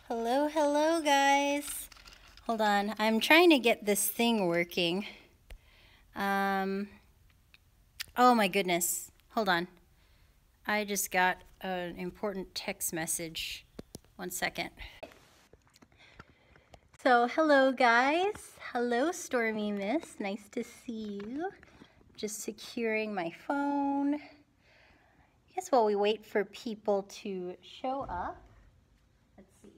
Hello, hello guys. Hold on, I'm trying to get this thing working. Oh my goodness, hold on. I just got an important text message. 1 second. So hello guys. Hello Stormy Miss, nice to see you. Just securing my phone. I guess while we wait for people to show up. Let's see.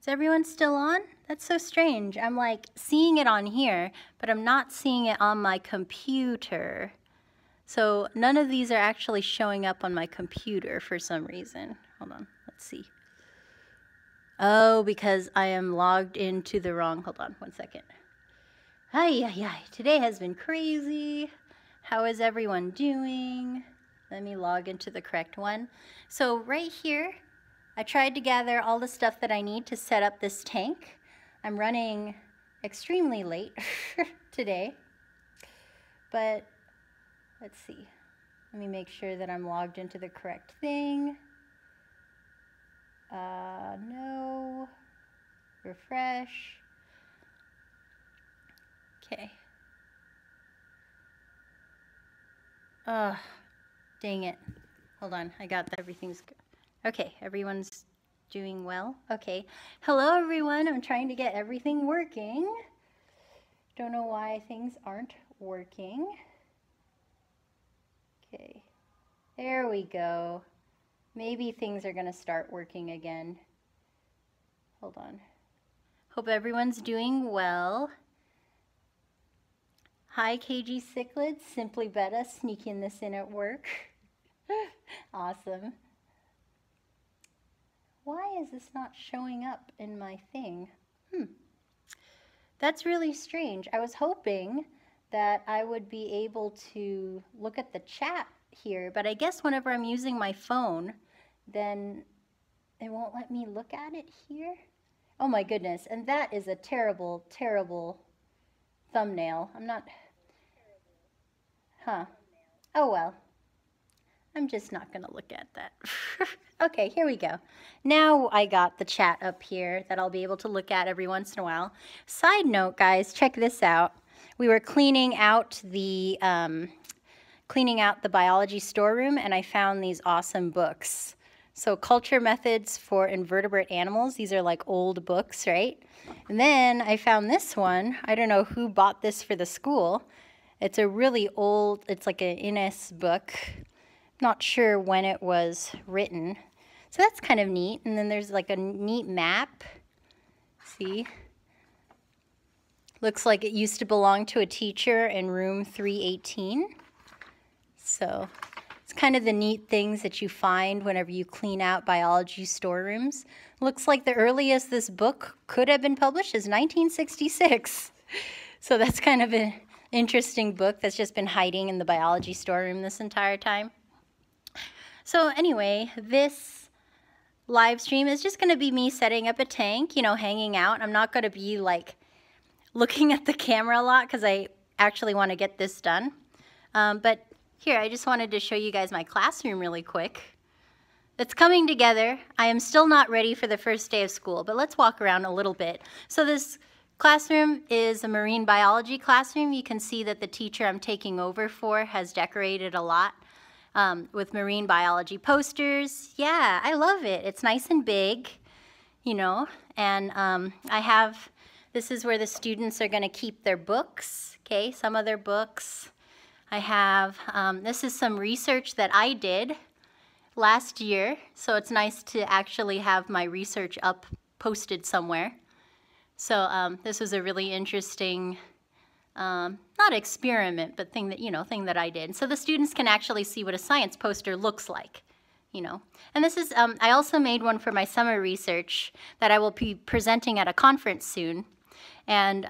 Is everyone still on? That's so strange. I'm like seeing it on here, but I'm not seeing it on my computer. So none of these are actually showing up on my computer for some reason. Hold on, let's see. Oh, because I am logged into the wrong, hold on 1 second. Ay, today has been crazy. How is everyone doing? Let me log into the correct one. So right here, I tried to gather all the stuff that I need to set up this tank. I'm running extremely late today, but let's see. Let me make sure that I'm logged into the correct thing. No. Refresh. Okay. Dang it. Hold on, I got that. Everything's good. Okay, everyone's doing well. Okay. Hello, everyone. I'm trying to get everything working. Don't know why things aren't working. Okay. There we go. Maybe things are going to start working again. Hold on. Hope everyone's doing well. Hi, KG Cichlids. Simply Betta, sneaking this in at work. Awesome. Why is this not showing up in my thing? That's really strange. I was hoping that I would be able to look at the chat here, but I guess whenever I'm using my phone, then it won't let me look at it here. Oh my goodness, and that is a terrible, terrible thumbnail. I'm not... Oh well. I'm just not going to look at that. Okay, here we go. Now I got the chat up here that I'll be able to look at every once in a while. Side note, guys, check this out. We were cleaning out the biology storeroom, and I found these awesome books. So Culture Methods for Invertebrate Animals. These are like old books, right? And then I found this one. I don't know who bought this for the school. It's a really old, it's like an NS book. Not sure when it was written. So that's kind of neat. And then there's like a neat map. See? Looks like it used to belong to a teacher in room 318. So it's kind of the neat things that you find whenever you clean out biology storerooms. Looks like the earliest this book could have been published is 1966. So that's kind of an interesting book that's just been hiding in the biology storeroom this entire time. So anyway, this live stream is just going to be me setting up a tank, you know, hanging out. I'm not going to be like looking at the camera a lot because I actually want to get this done. But here, I just wanted to show you guys my classroom really quick. It's coming together. I am still not ready for the first day of school, but let's walk around a little bit. So this classroom is a marine biology classroom. You can see that the teacher I'm taking over for has decorated a lot. With marine biology posters. Yeah, I love it. It's nice and big, you know, and this is where the students are going to keep their books, okay, some of their books. I have, this is some research that I did last year, so it's nice to actually have my research up posted somewhere. So this was a really interesting not experiment, but thing that I did. So the students can actually see what a science poster looks like, you know. And this is, I also made one for my summer research that I will be presenting at a conference soon. And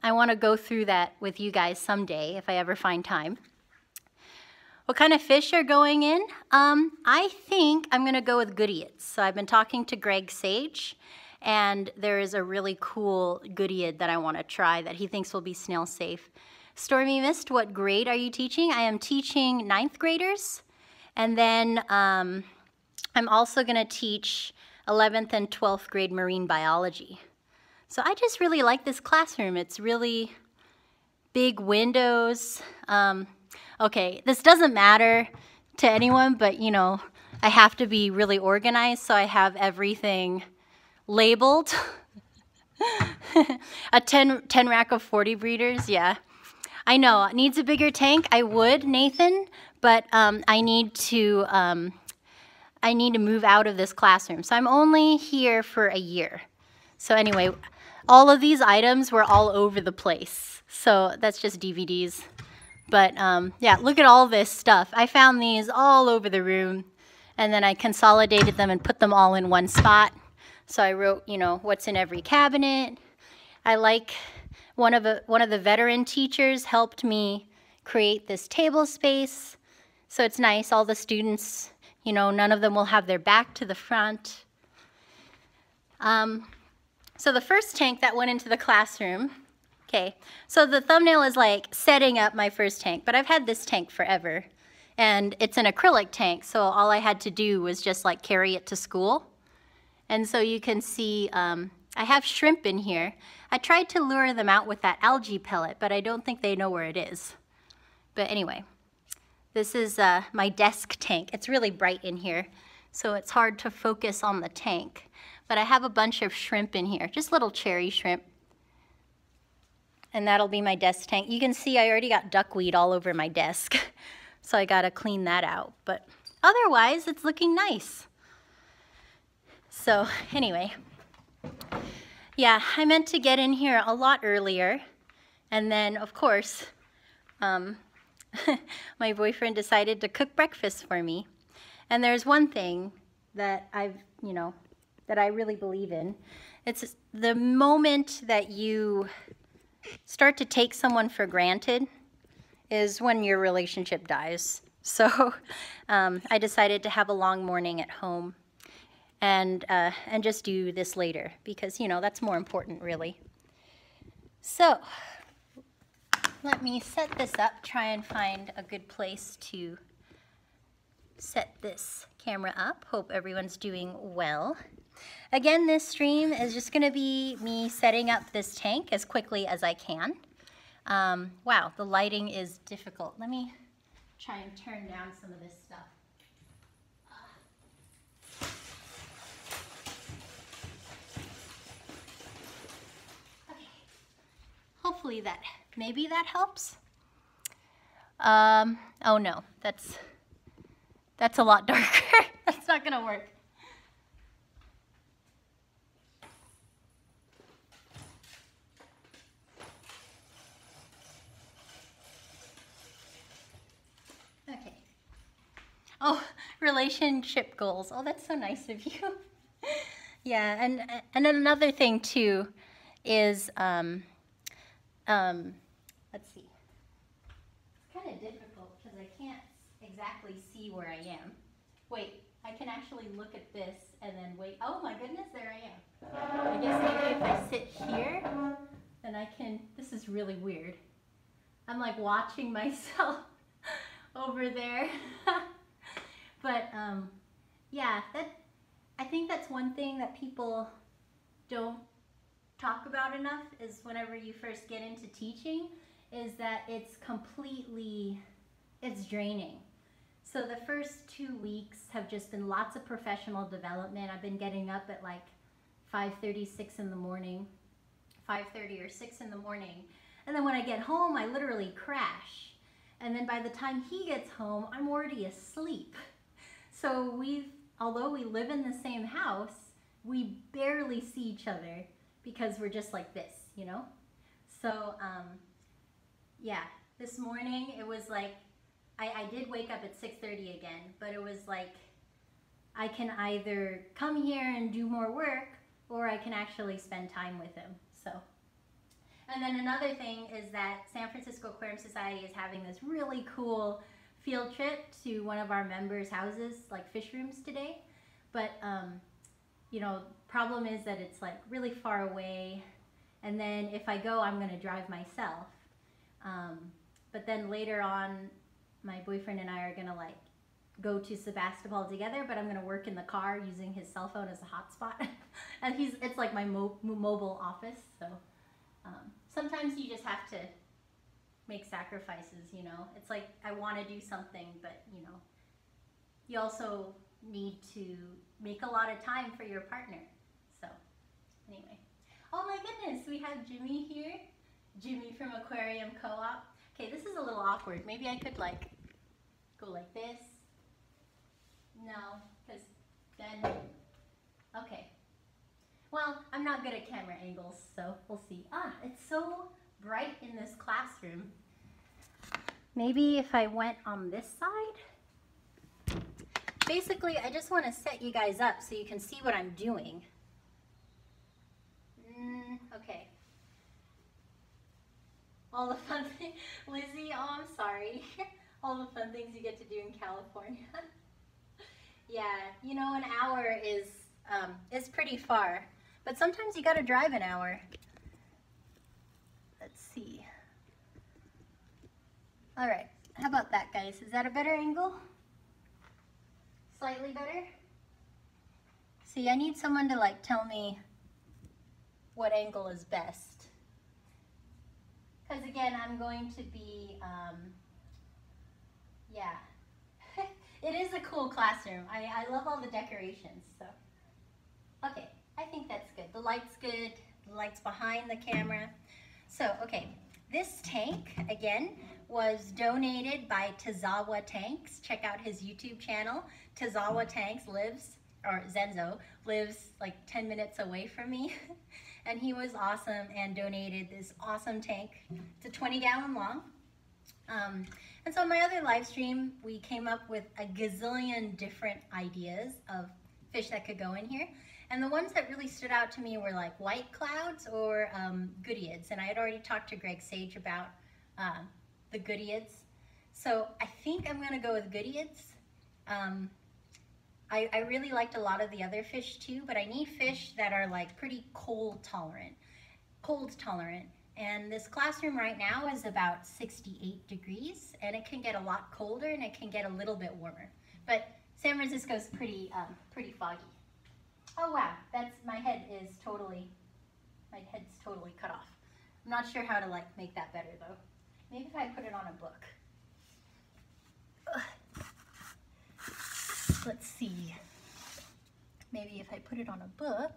I want to go through that with you guys someday if I ever find time. What kind of fish are going in? I think I'm going to go with Goodeids. So I've been talking to Greg Sage, and there is a really cool Goodeiid that I want to try that he thinks will be snail safe. Stormy Mist, what grade are you teaching? I am teaching 9th graders, and then I'm also going to teach 11th and 12th grade marine biology. So I just really like this classroom. It's really big windows. Okay, this doesn't matter to anyone, but you know, I have to be really organized, so I have everything labeled. A 10 rack of 40 breeders, yeah. I know, it needs a bigger tank. I would, Nathan, but I need to move out of this classroom. So I'm only here for a year. So anyway, all of these items were all over the place. So that's just DVDs. But yeah, look at all this stuff. I found these all over the room, and then I consolidated them and put them all in one spot. So I wrote, you know, what's in every cabinet. I like one of the veteran teachers helped me create this table space. So it's nice, all the students, you know, none of them will have their back to the front. So the first tank that went into the classroom, okay, so the thumbnail is like setting up my first tank, but I've had this tank forever. And it's an acrylic tank, so all I had to do was just like carry it to school. And so you can see I have shrimp in here. I tried to lure them out with that algae pellet, but I don't think they know where it is. But anyway, this is my desk tank. It's really bright in here, so it's hard to focus on the tank. But I have a bunch of shrimp in here, just little cherry shrimp. And that'll be my desk tank. You can see I already got duckweed all over my desk, so I gotta clean that out. But otherwise, it's looking nice. So anyway, yeah, I meant to get in here a lot earlier. And then, of course, my boyfriend decided to cook breakfast for me. And there's one thing that that I really believe in. It's the moment that you start to take someone for granted is when your relationship dies. So I decided to have a long morning at home and just do this later because, you know, that's more important really. So let me set this up, try and find a good place to set this camera up. Hope everyone's doing well. Again, this stream is just going to be me setting up this tank as quickly as I can. Wow, the lighting is difficult. Let me try and turn down some of this stuff. Okay. Hopefully maybe that helps. Oh no, that's a lot darker. That's not going to work. Okay. Oh, relationship goals. Oh, that's so nice of you. Yeah, and another thing too is let's see. It's kind of difficult because I can't exactly see where I am. Wait, I can actually look at this and then wait. Oh my goodness, there I am. I guess maybe if I sit here, then I can, this is really weird. I'm like watching myself over there. But yeah, I think that's one thing that people don't talk about enough is whenever you first get into teaching is that it's draining. So the first 2 weeks have just been lots of professional development. I've been getting up at like 5:30, 6 in the morning, 5:30 or 6 in the morning. And then when I get home, I literally crash. And then by the time he gets home, I'm already asleep. So although we live in the same house, we barely see each other because we're just like this, you know? So yeah, this morning it was like, I did wake up at 6:30 again, but it was like, I can either come here and do more work or I can actually spend time with him, so. And then another thing is that San Francisco Aquarium Society is having this really cool field trip to one of our members' houses, like fish rooms today. But, you know, problem is that it's like really far away. And then if I go, I'm gonna drive myself. But then later on, my boyfriend and I are gonna like go to Sebastopol together, but I'm going to work in the car using his cell phone as a hotspot. And it's like my mobile office. So sometimes you just have to make sacrifices, you know. It's like I want to do something, but you know, you also need to make a lot of time for your partner. So anyway, oh my goodness, we have Jimmy here. Jimmy from Aquarium Co-op. Okay, this is a little awkward. Maybe I could like go like this. No, because then, okay. Well, I'm not good at camera angles, so we'll see. Ah, it's so bright in this classroom. Maybe if I went on this side. Basically, I just want to set you guys up so you can see what I'm doing. Okay. All the fun things, Lizzie, oh, I'm sorry. All the fun things you get to do in California. Yeah, you know, an hour is pretty far, but sometimes you gotta drive an hour. Let's see. All right, how about that, guys? Is that a better angle? Slightly better? See, I need someone to like tell me what angle is best. Because again, I'm going to be, yeah. It is a cool classroom. I love all the decorations, so. Okay, I think that's good. The light's good, the light's behind the camera. So, okay, this tank, again, was donated by Tazawa Tanks. Check out his YouTube channel. Tazawa Tanks lives, or Zenzo, lives like 10 minutes away from me. And he was awesome and donated this awesome tank. It's a 20-gallon long. And so in my other live stream, we came up with a gazillion different ideas of fish that could go in here. And the ones that really stood out to me were like white clouds or goodeids. And I had already talked to Greg Sage about the goodeids. So I think I'm gonna go with goodeids. I really liked a lot of the other fish too, but I need fish that are like pretty cold tolerant. And this classroom right now is about 68 degrees, and it can get a lot colder and it can get a little bit warmer. But San Francisco's pretty foggy. Oh wow, my head's totally cut off. I'm not sure how to like make that better though. Maybe if I put it on a book. Let's see. Maybe if I put it on a book,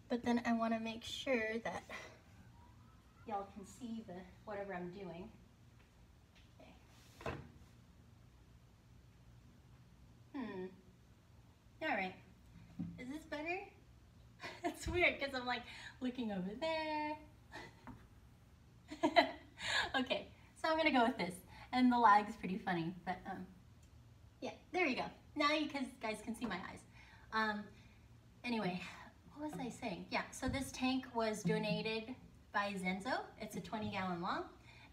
but then I want to make sure that y'all can see whatever I'm doing. Okay. All right. Is this better? It's weird because I'm like looking over there. Okay, so I'm gonna go with this, and the lag's pretty funny, but yeah, there you go. Now you guys can see my eyes. Anyway, what was I saying? Yeah, so this tank was donated by Zenzo. It's a 20-gallon long,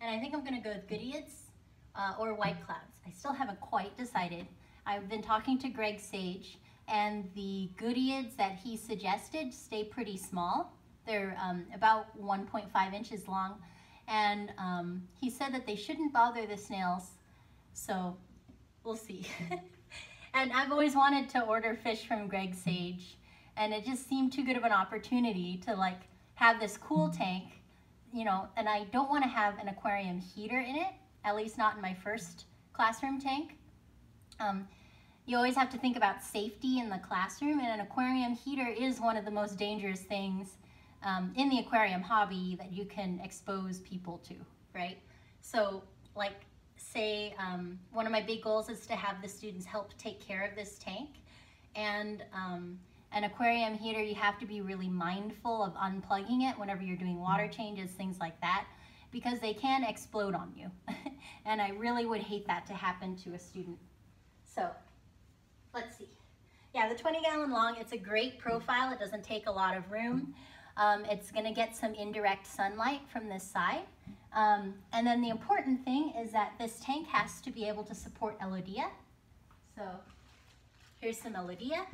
and I think I'm gonna go with goodeids or white clouds. I still haven't quite decided. I've been talking to Greg Sage, and the goodeids that he suggested stay pretty small. They're about 1.5 inches long, and he said that they shouldn't bother the snails, so we'll see. And I've always wanted to order fish from Greg Sage, and it just seemed too good of an opportunity to like have this cool tank, you know, and I don't want to have an aquarium heater in it, at least not in my first classroom tank. You always have to think about safety in the classroom, and an aquarium heater is one of the most dangerous things in the aquarium hobby that you can expose people to, right? So like say one of my big goals is to have the students help take care of this tank, and an aquarium heater, you have to be really mindful of unplugging it whenever you're doing water changes, things like that, because they can explode on you. And I really would hate that to happen to a student. So let's see. Yeah, the 20-gallon long, it's a great profile. It doesn't take a lot of room. It's gonna get some indirect sunlight from this side. And then the important thing is that this tank has to be able to support Elodia. So here's some Elodia.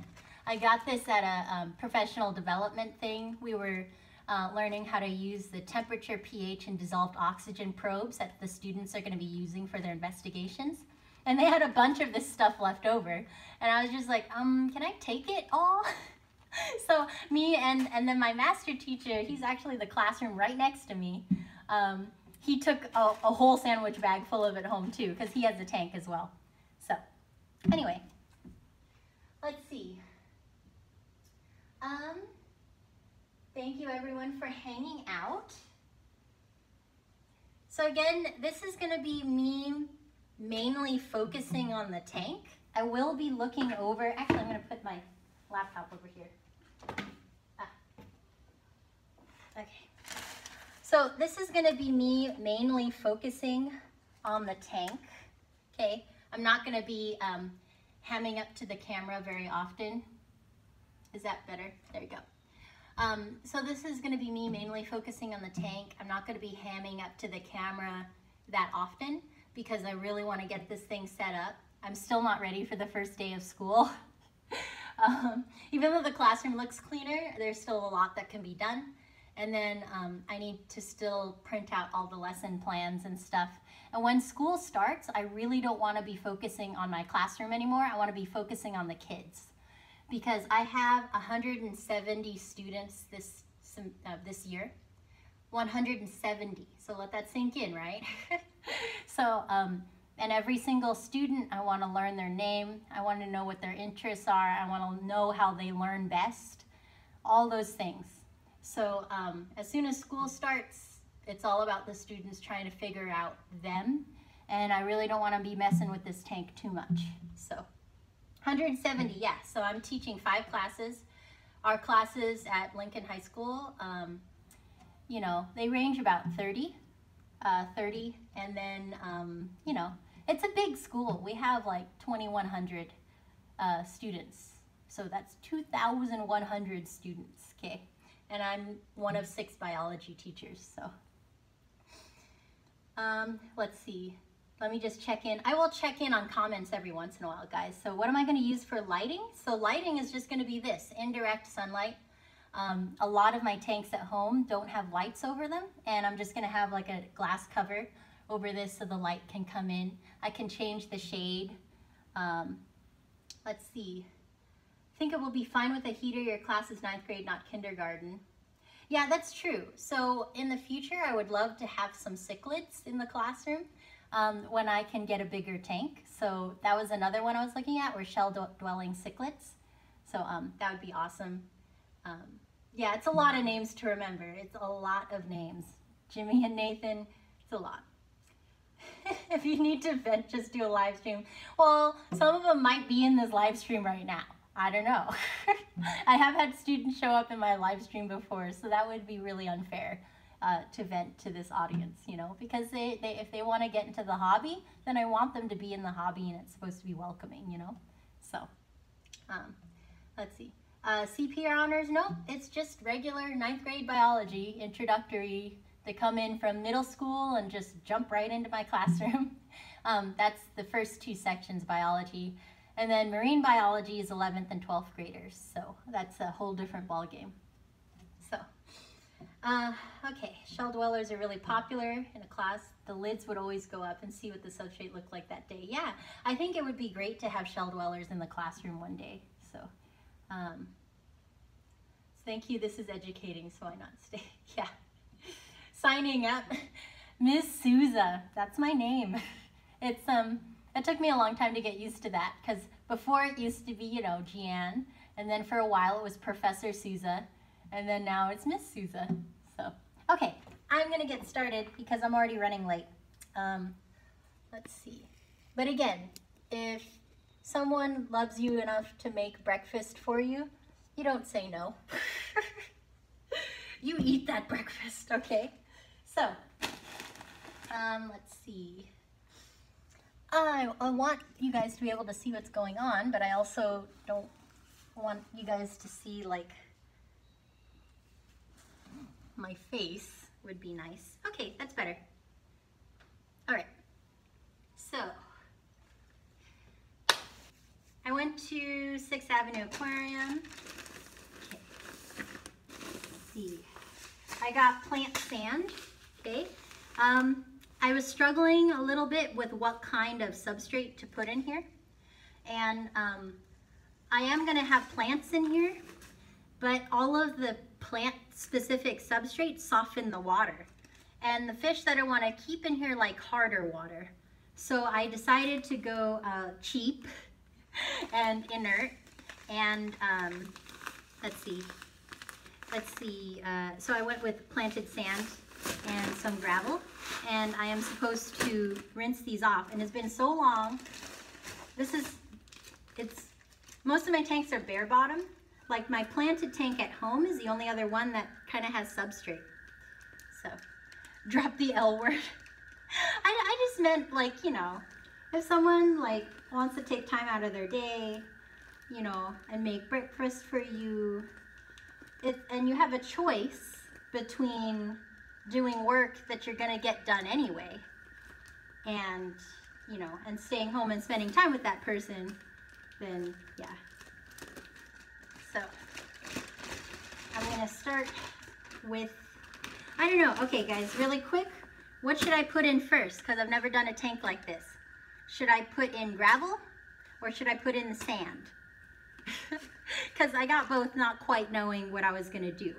I got this at a professional development thing. We were learning how to use the temperature, pH, and dissolved oxygen probes that the students are gonna be using for their investigations. and they had a bunch of this stuff left over. And I was just like, can I take it all? So me and then my master teacher, he's actually the classroom right next to me. He took a whole sandwich bag full of it home too, because he has a tank as well. So anyway, let's see. Thank you everyone for hanging out. So again, this is going to be me mainly focusing on the tank. I will be looking over, actually I'm going to put my laptop over here. Okay. So this is going to be me mainly focusing on the tank. Okay. I'm not going to be hamming up to the camera very often. Is that better? There you go. So this is going to be me mainly focusing on the tank. I'm not going to be hamming up to the camera that often because I really want to get this thing set up. I'm still not ready for the first day of school. Even though the classroom looks cleaner, there's still a lot that can be done. And then I need to still print out all the lesson plans and stuff. And when school starts, I really don't want to be focusing on my classroom anymore. I want to be focusing on the kids. Because I have 170 students this year. 170, so let that sink in, right? So, and every single student, I want to learn their name. I want to know what their interests are. I want to know how they learn best. All those things. So as soon as school starts, it's all about the students trying to figure out them. And I really don't want to be messing with this tank too much. So 170, yeah. So I'm teaching 5 classes. Our classes at Lincoln High School, you know, they range about 30, and then, you know, it's a big school. We have like 2,100 students. So that's 2,100 students, okay? And I'm one of 6 biology teachers, so. Let's see. Let me just check in. I will check in on comments every once in a while, guys. So what am I going to use for lighting? So lighting is just going to be this, indirect sunlight. A lot of my tanks at home don't have lights over them, and I'm just going to have like a glass cover over this so the light can come in. I can change the shade. Let's see. I think it will be fine with a heater. Your class is 9th grade, not kindergarten. Yeah, that's true. So in the future, I would love to have some cichlids in the classroom. When I can get a bigger tank. So that was another one I was looking at, were shell-dwelling cichlids. So that would be awesome. Yeah, it's a lot of names to remember. It's a lot of names. Jimmy and Nathan, it's a lot. If you need to vent, just do a live stream. Well, some of them might be in this live stream right now. I don't know. I have had students show up in my live stream before, so that would be really unfair. To vent to this audience, you know, because if they want to get into the hobby, then I want them to be in the hobby, and it's supposed to be welcoming, you know. So let's see, CPR honors, no, it's just regular 9th grade biology, introductory. They come in from middle school and just jump right into my classroom. That's the first 2 sections, biology, and then marine biology is 11th and 12th graders, so that's a whole different ball game. So okay, shell dwellers are really popular in a class. The lids would always go up and see what the substrate looked like that day. Yeah, I think it would be great to have shell dwellers in the classroom one day. So, thank you. This is educating, so why not stay? Yeah. Signing up, Miss Souza. That's my name. It's it took me a long time to get used to that, because before it used to be, you know, Jeanne, and then for a while it was Professor Souza. And then now it's Miss Souza. So, okay, I'm going to get started because I'm already running late. Let's see. But again, if someone loves you enough to make breakfast for you, you don't say no. You eat that breakfast, okay? So, let's see. I want you guys to be able to see what's going on, but I also don't want you guys to see, like, my face would be nice. Okay, that's better. All right, so I went to 6th Avenue Aquarium. Okay. Let's see. I got plant sand, okay? I was struggling a little bit with what kind of substrate to put in here. And I am gonna have plants in here, but all of the plant-specific substrates soften the water. And the fish that I wanna keep in here like harder water. So I decided to go cheap and inert. And let's see. So I went with planted sand and some gravel. And I am supposed to rinse these off. And it's been so long. Most of my tanks are bare bottom. Like my planted tank at home is the only other one that kind of has substrate. So, drop the L word. I just meant, like, you know, if someone like wants to take time out of their day, you know, and make breakfast for you, and you have a choice between doing work that you're gonna get done anyway, and, you know, and staying home and spending time with that person, then yeah. So I'm gonna start with, I don't know, okay guys, really quick, what should I put in first? Because I've never done a tank like this. Should I put in gravel or should I put in the sand? Because I got both not quite knowing what I was gonna do.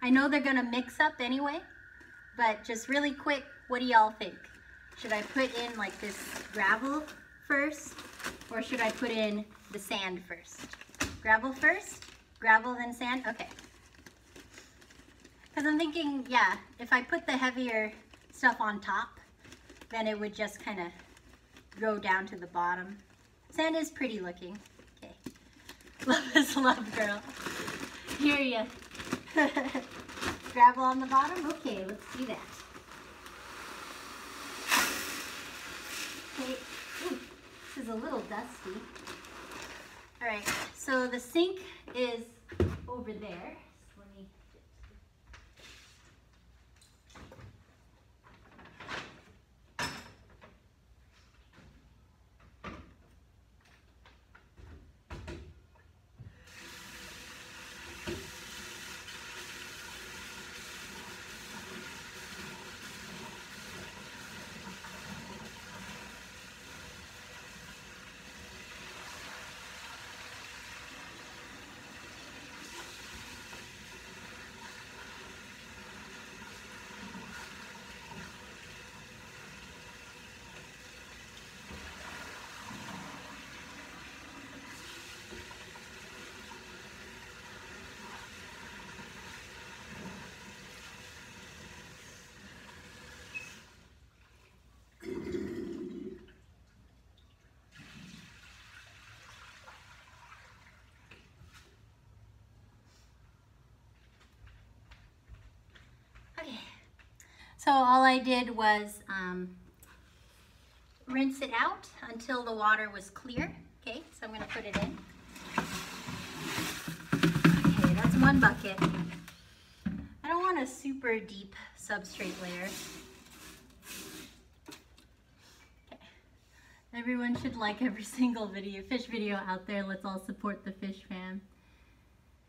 I know they're gonna mix up anyway, but just really quick, what do y'all think? Should I put in like this gravel first or should I put in the sand first? Gravel first, gravel then sand, okay. Because I'm thinking, yeah, if I put the heavier stuff on top, then it would just kind of go down to the bottom. Sand is pretty looking. Okay. Love is love, girl. Hear ya. Gravel on the bottom? Okay, let's do that. Okay. Ooh, this is a little dusty. All right, so the sink is over there. So let me So all I did was rinse it out until the water was clear. Okay, so I'm going to put it in. Okay, that's one bucket. I don't want a super deep substrate layer. Okay. Everyone should like every single fish video out there. Let's all support the fish fam.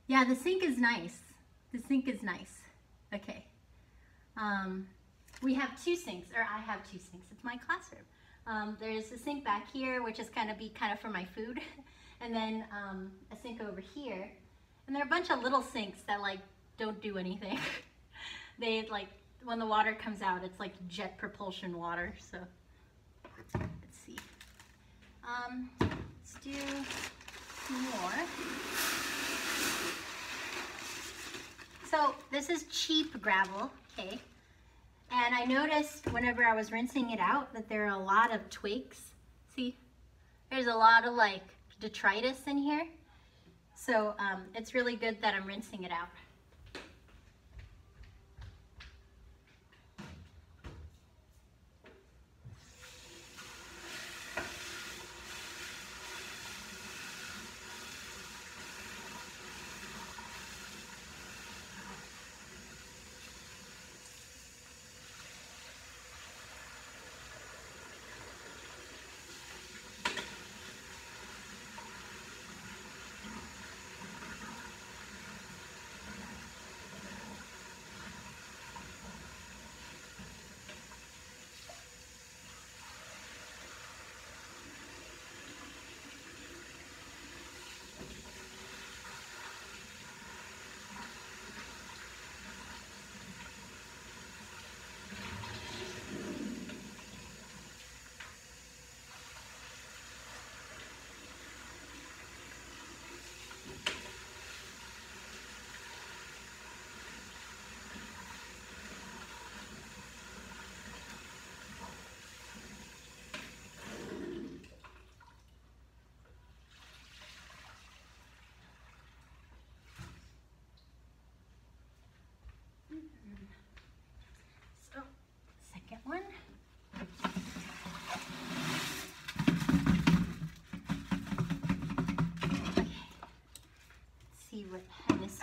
Yeah, the sink is nice. The sink is nice. Okay. We have two sinks, or I have two sinks. It's my classroom. There's a sink back here, which is kind of for my food, and then a sink over here. And there are a bunch of little sinks that like don't do anything. They like, when the water comes out, it's like jet propulsion water. So let's see. Let's do some more. So this is cheap gravel, okay? And I noticed whenever I was rinsing it out that there are a lot of twigs. See, there's a lot of like detritus in here. So it's really good that I'm rinsing it out.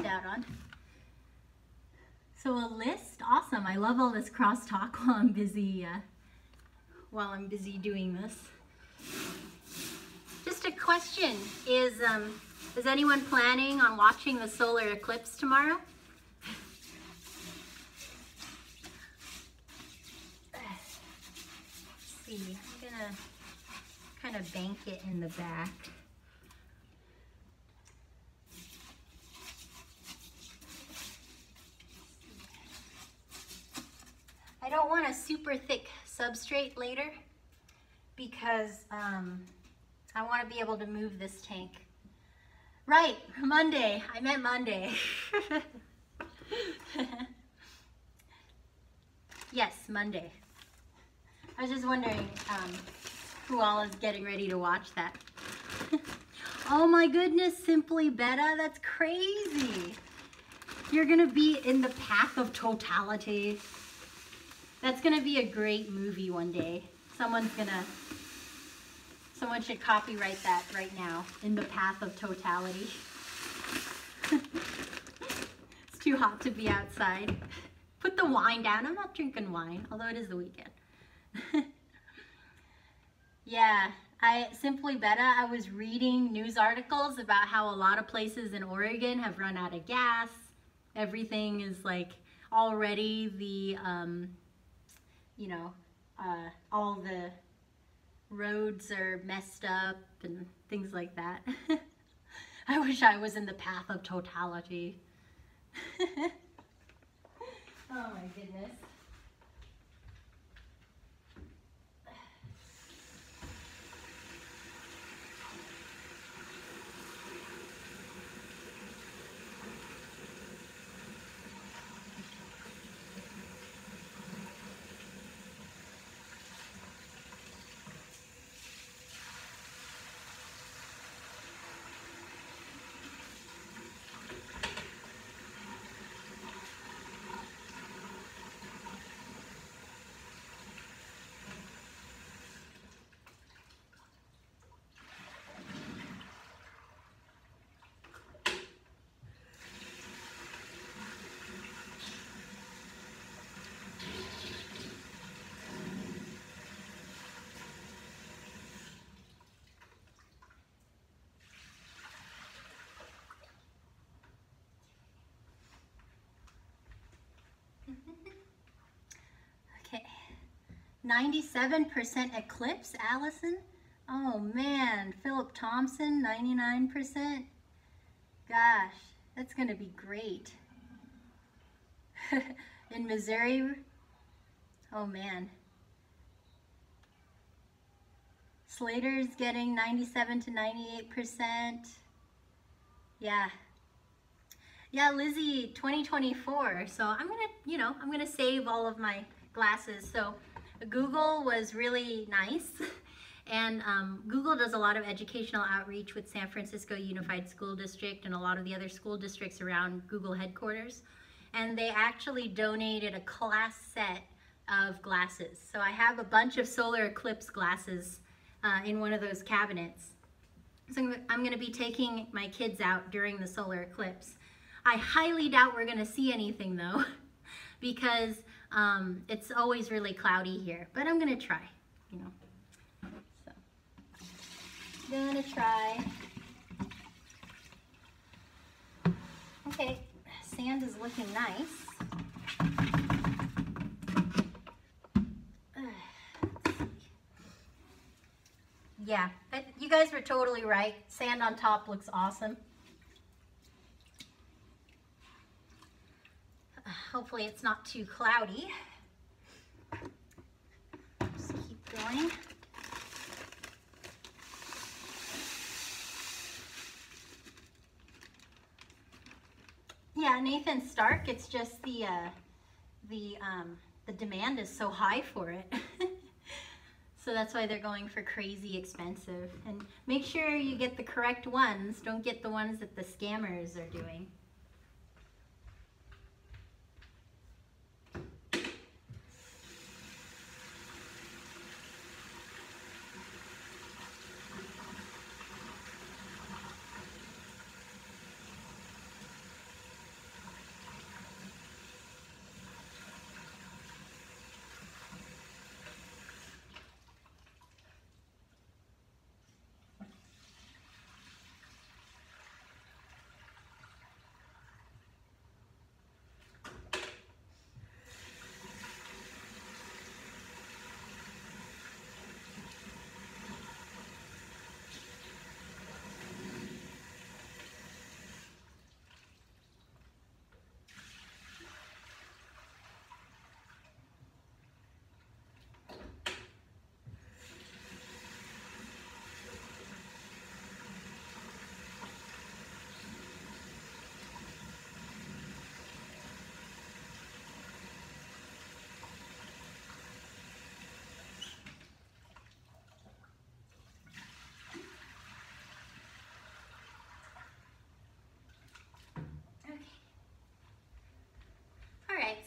out on. So a list, awesome. I love all this crosstalk while I'm busy doing this. Just a question, is anyone planning on watching the solar eclipse tomorrow? Let's see, I'm gonna kind of bank it in the back. I don't want a super thick substrate later because I want to be able to move this tank. Right, Monday. I meant Monday. Yes, Monday. I was just wondering who all is getting ready to watch that. Oh my goodness, Simply Betta, that's crazy. You're gonna be in the path of totality. That's gonna be a great movie one day. Someone should copyright that right now, In the Path of Totality. It's too hot to be outside. Put the wine down. I'm not drinking wine, although it is the weekend. Yeah, Simply Betta, I was reading news articles about how a lot of places in Oregon have run out of gas. Everything is like already the, all the roads are messed up and things like that. I wish I was in the path of totality. Oh my goodness. Okay, 97% eclipse, Allison. Oh man, Philip Thompson, 99%. Gosh, that's gonna be great. In Missouri, oh man. Slater's getting 97 to 98%. Yeah. Yeah, Lizzie, 2024. So I'm gonna save all of my glasses. So Google was really nice. And Google does a lot of educational outreach with San Francisco Unified School District and a lot of the other school districts around Google headquarters. And they actually donated a class set of glasses. So I have a bunch of solar eclipse glasses in one of those cabinets. So I'm gonna be taking my kids out during the solar eclipse. I highly doubt we're gonna see anything though, because it's always really cloudy here, but I'm gonna try, you know. So, gonna try. Okay, sand is looking nice. Yeah, you guys were totally right. Sand on top looks awesome. Hopefully it's not too cloudy. Just keep going. Yeah, Nathan Stark, it's just the demand is so high for it. So that's why they're going for crazy expensive. And make sure you get the correct ones. Don't get the ones that the scammers are doing.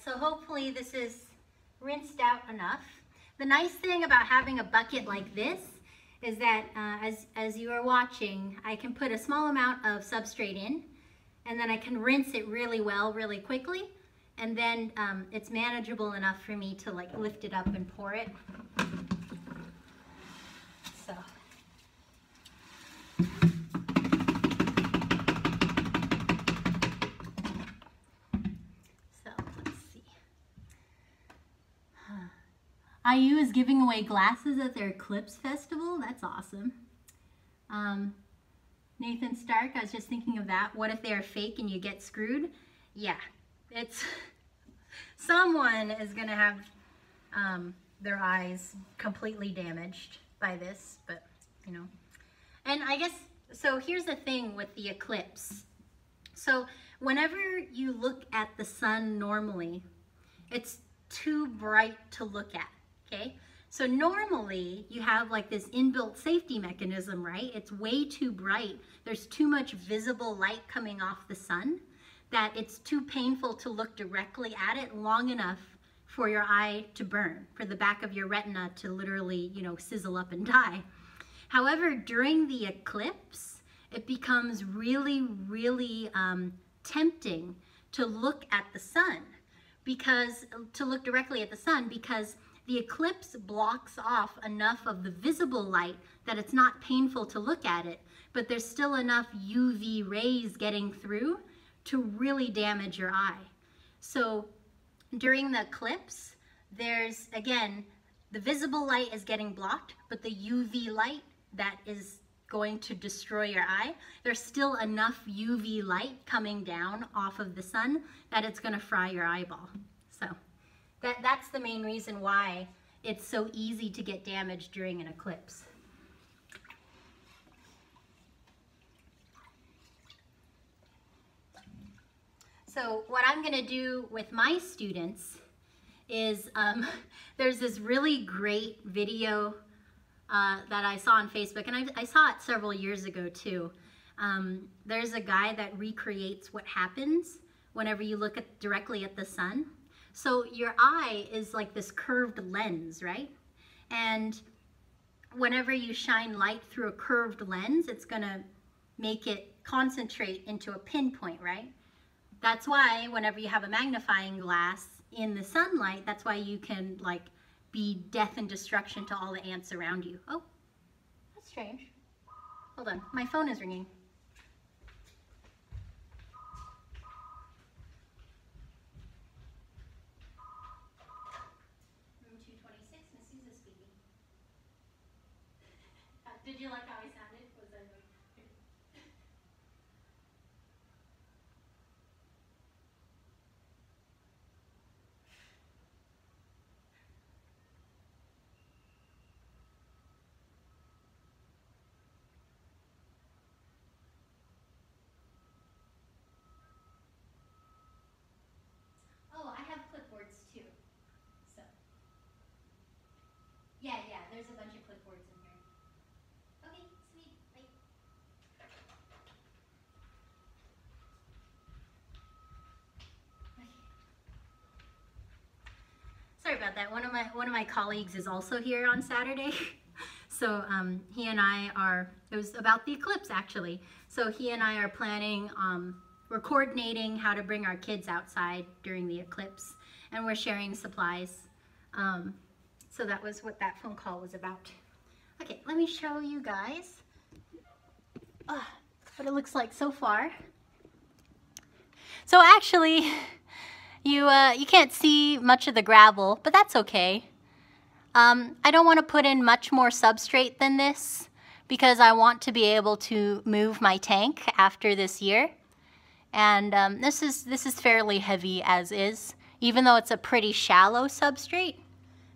so hopefully this is rinsed out enough. The nice thing about having a bucket like this is that as you are watching, I can put a small amount of substrate in, and then I can rinse it really well, really quickly, and then it's manageable enough for me to like lift it up and pour it. So. IU is giving away glasses at their Eclipse Festival. That's awesome. Nathan Stark, I was just thinking of that. What if they're fake and you get screwed? Yeah, it's someone is gonna have their eyes completely damaged by this, but you know. And I guess, so here's the thing with the eclipse. So whenever you look at the sun normally, it's too bright to look at. Okay, so normally you have like this inbuilt safety mechanism, right? It's way too bright. There's too much visible light coming off the sun that it's too painful to look directly at it long enough for your eye to burn, for the back of your retina to literally, you know, sizzle up and die. However, during the eclipse, it becomes really, really tempting to look at the sun, to look directly at the sun, because the eclipse blocks off enough of the visible light that it's not painful to look at it, but there's still enough UV rays getting through to really damage your eye. So during the eclipse, there's, again, the visible light is getting blocked, but the UV light that is going to destroy your eye, there's still enough UV light coming down off of the sun that it's going to fry your eyeball. So that's the main reason why it's so easy to get damaged during an eclipse. So what I'm going to do with my students is, there's this really great video that I saw on Facebook, and I saw it several years ago too. There's a guy that recreates what happens whenever you look directly at the sun. So your eye is like this curved lens, right? And whenever you shine light through a curved lens, it's gonna make it concentrate into a pinpoint, right? That's why whenever you have a magnifying glass in the sunlight, that's why you can like be death and destruction to all the ants around you. Oh, that's strange. Hold on, my phone is ringing. Did you like how I sounded? Was that good? Oh, I have clipboards too. So, yeah, there's a bunch of clipboards in here. Okay, sweet. Bye. Okay. Sorry about that. One of my colleagues is also here on Saturday. So he and I are, it was about the eclipse actually. So he and I are planning, we're coordinating how to bring our kids outside during the eclipse, and we're sharing supplies. So that was what that phone call was about. Okay, let me show you guys what it looks like so far. So actually, you can't see much of the gravel, but that's okay. I don't want to put in much more substrate than this because I want to be able to move my tank after this year. And this is fairly heavy as is. Even though it's a pretty shallow substrate,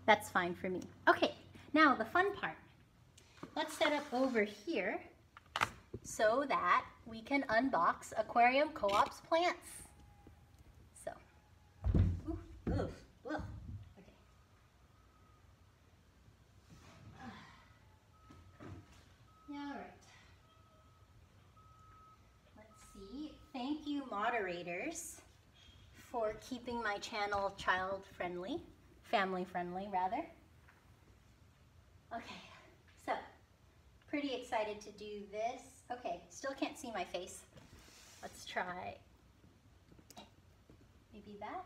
that's fine for me. Okay, now the fun part. Let's set up over here so that we can unbox Aquarium Co-op's plants. So, ooh. All right. Let's see. Thank you, moderators, for keeping my channel child-friendly, family-friendly rather. Okay, so pretty excited to do this. Okay, still can't see my face. Let's try maybe that.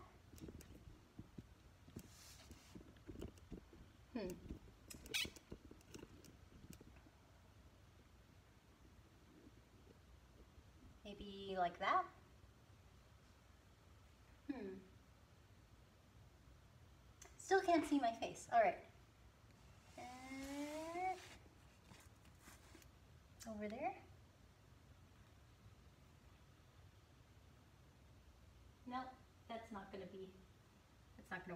Maybe like that. Still can't see my face. All right. Over there. Nope, that's not gonna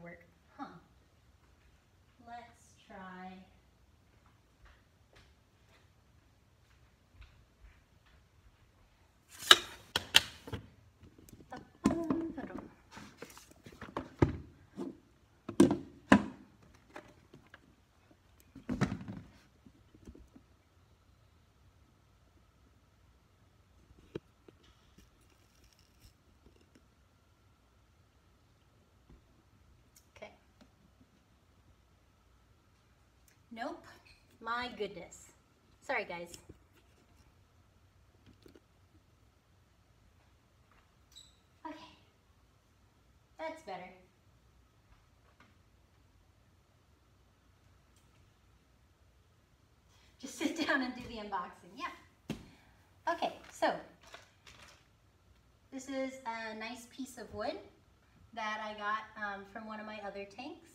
work. Huh. Let's try. Nope. My goodness. Sorry, guys. Okay. That's better. Just sit down and do the unboxing. Yeah. Okay, so this is a nice piece of wood that I got from one of my other tanks.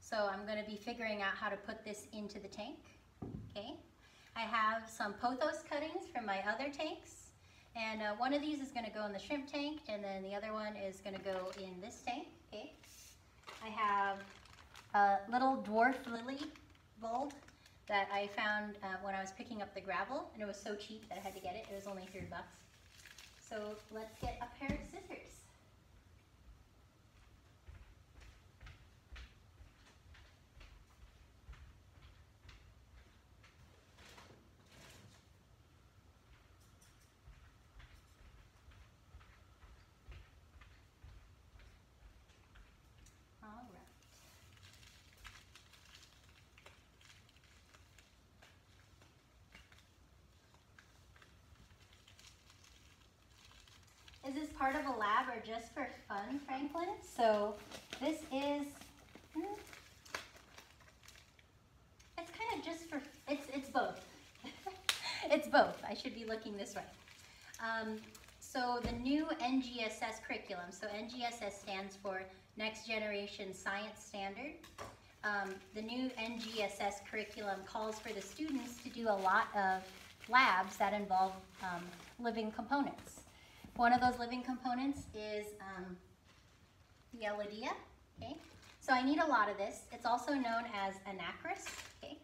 So I'm going to be figuring out how to put this into the tank. Okay. I have some pothos cuttings from my other tanks, and one of these is going to go in the shrimp tank, and then the other one is going to go in this tank. Okay. I have a little dwarf lily bulb that I found when I was picking up the gravel, and it was so cheap that I had to get it. It was only $3. So let's get a pair of scissors. Is this part of a lab or just for fun, Franklin? So this is, it's kind of just for, it's both. It's both. I should be looking this way. So the new NGSS curriculum, so NGSS stands for Next Generation Science Standard. The new NGSS curriculum calls for the students to do a lot of labs that involve living components. One of those living components is the Eladia, okay? So I need a lot of this. It's also known as anacris, okay?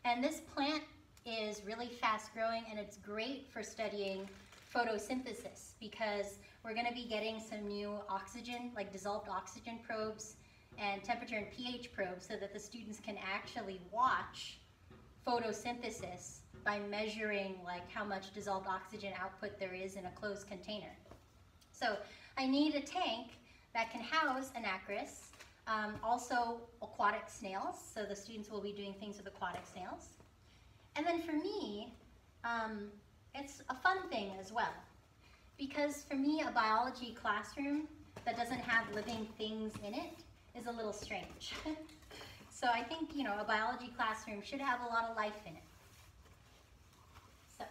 And this plant is really fast growing, and it's great for studying photosynthesis because we're gonna be getting some new oxygen, like dissolved oxygen probes and temperature and pH probes so that the students can actually watch photosynthesis by measuring like how much dissolved oxygen output there is in a closed container. So I need a tank that can house anacris, also aquatic snails, so the students will be doing things with aquatic snails. And then for me, it's a fun thing as well, because for me a biology classroom that doesn't have living things in it is a little strange. So I think, you know, a biology classroom should have a lot of life in it. So,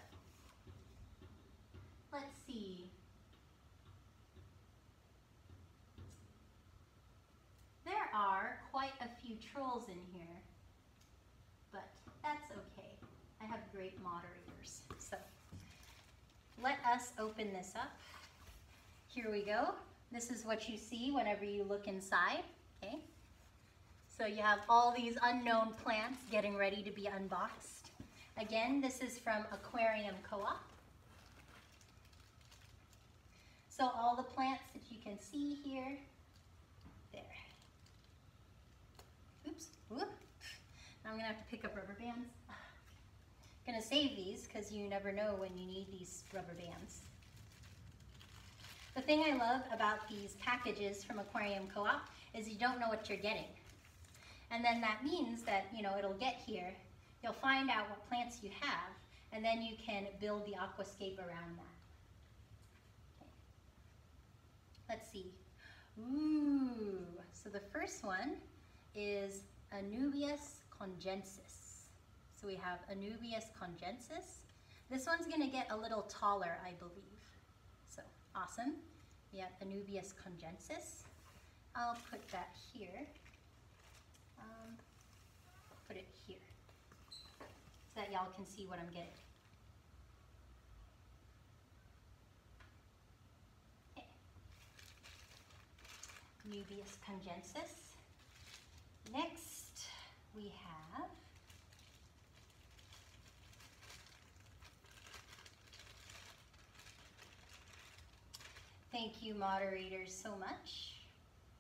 let's see. There are quite a few trolls in here, but that's okay. I have great moderators. So, let us open this up. Here we go. This is what you see whenever you look inside, okay? So you have all these unknown plants getting ready to be unboxed. Again, this is from Aquarium Co-op. So all the plants that you can see here, there. Oops, whoop. Now I'm gonna have to pick up rubber bands. I'm gonna save these because you never know when you need these rubber bands. The thing I love about these packages from Aquarium Co-op is you don't know what you're getting. And then that means that, you know, it'll get here, you'll find out what plants you have, and then you can build the aquascape around that. Okay. Let's see. Ooh, so the first one is Anubias congensis. So we have Anubias congensis. This one's gonna get a little taller, I believe. So, awesome. We have Anubias congensis. I'll put that here. Put it here so that y'all can see what I'm getting. Okay. Anubias congensis. Next, we have thank you, moderators, so much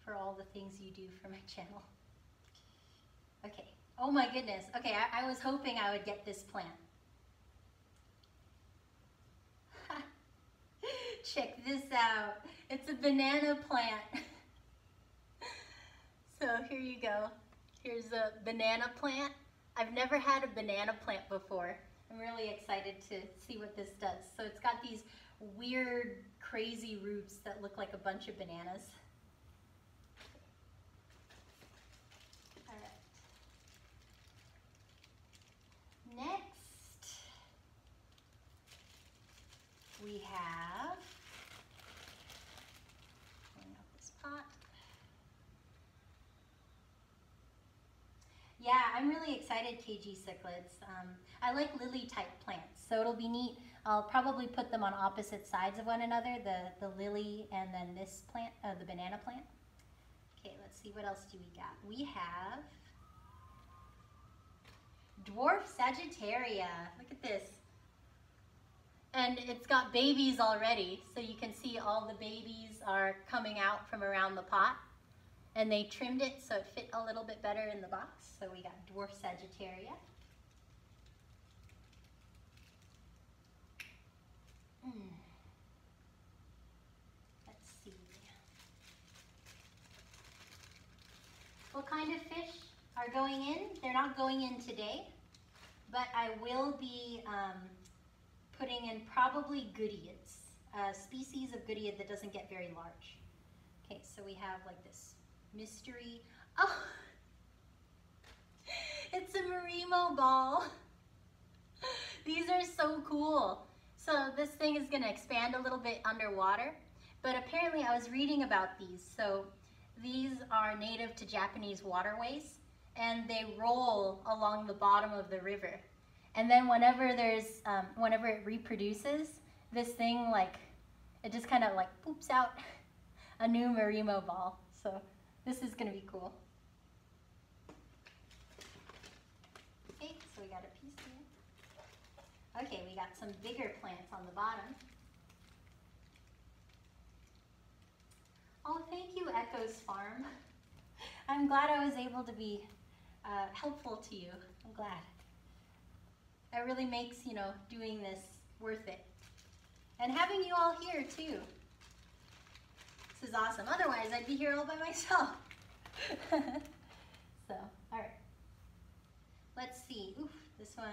for all the things you do for my channel. Okay. Oh my goodness. Okay, I was hoping I would get this plant. Check this out. It's a banana plant. So here you go. Here's a banana plant. I've never had a banana plant before. I'm really excited to see what this does. So it's got these weird, crazy roots that look like a bunch of bananas. All right. Next, we have, pulling out this pot. Yeah, I'm really excited, KG Cichlids. I like lily type plants, so it'll be neat. I'll probably put them on opposite sides of one another, the lily and then this plant, the banana plant. Okay, let's see, what else do we got? We have dwarf Sagittaria. Look at this. And it's got babies already, so you can see all the babies are coming out from around the pot. And they trimmed it so it fit a little bit better in the box. So we got dwarf Sagittaria. Let's see. What kind of fish are going in? They're not going in today, but I will be putting in probably goodeids, a species of goodeiid that doesn't get very large. Okay, so we have like this mystery. Oh, it's a Marimo ball. These are so cool. So this thing is gonna expand a little bit underwater, but apparently I was reading about these. So these are native to Japanese waterways, and they roll along the bottom of the river. And then whenever whenever it reproduces, this thing it just kind of poops out a new Marimo ball. So this is gonna be cool. Okay, so we got a piece here. Okay, we got some bigger plants on the bottom. Oh, thank you, Echo's Farm. I'm glad I was able to be helpful to you. I'm glad. That really makes, doing this worth it. And having you all here too. This is awesome. Otherwise, I'd be here all by myself. So, all right. Let's see. Oof, this one.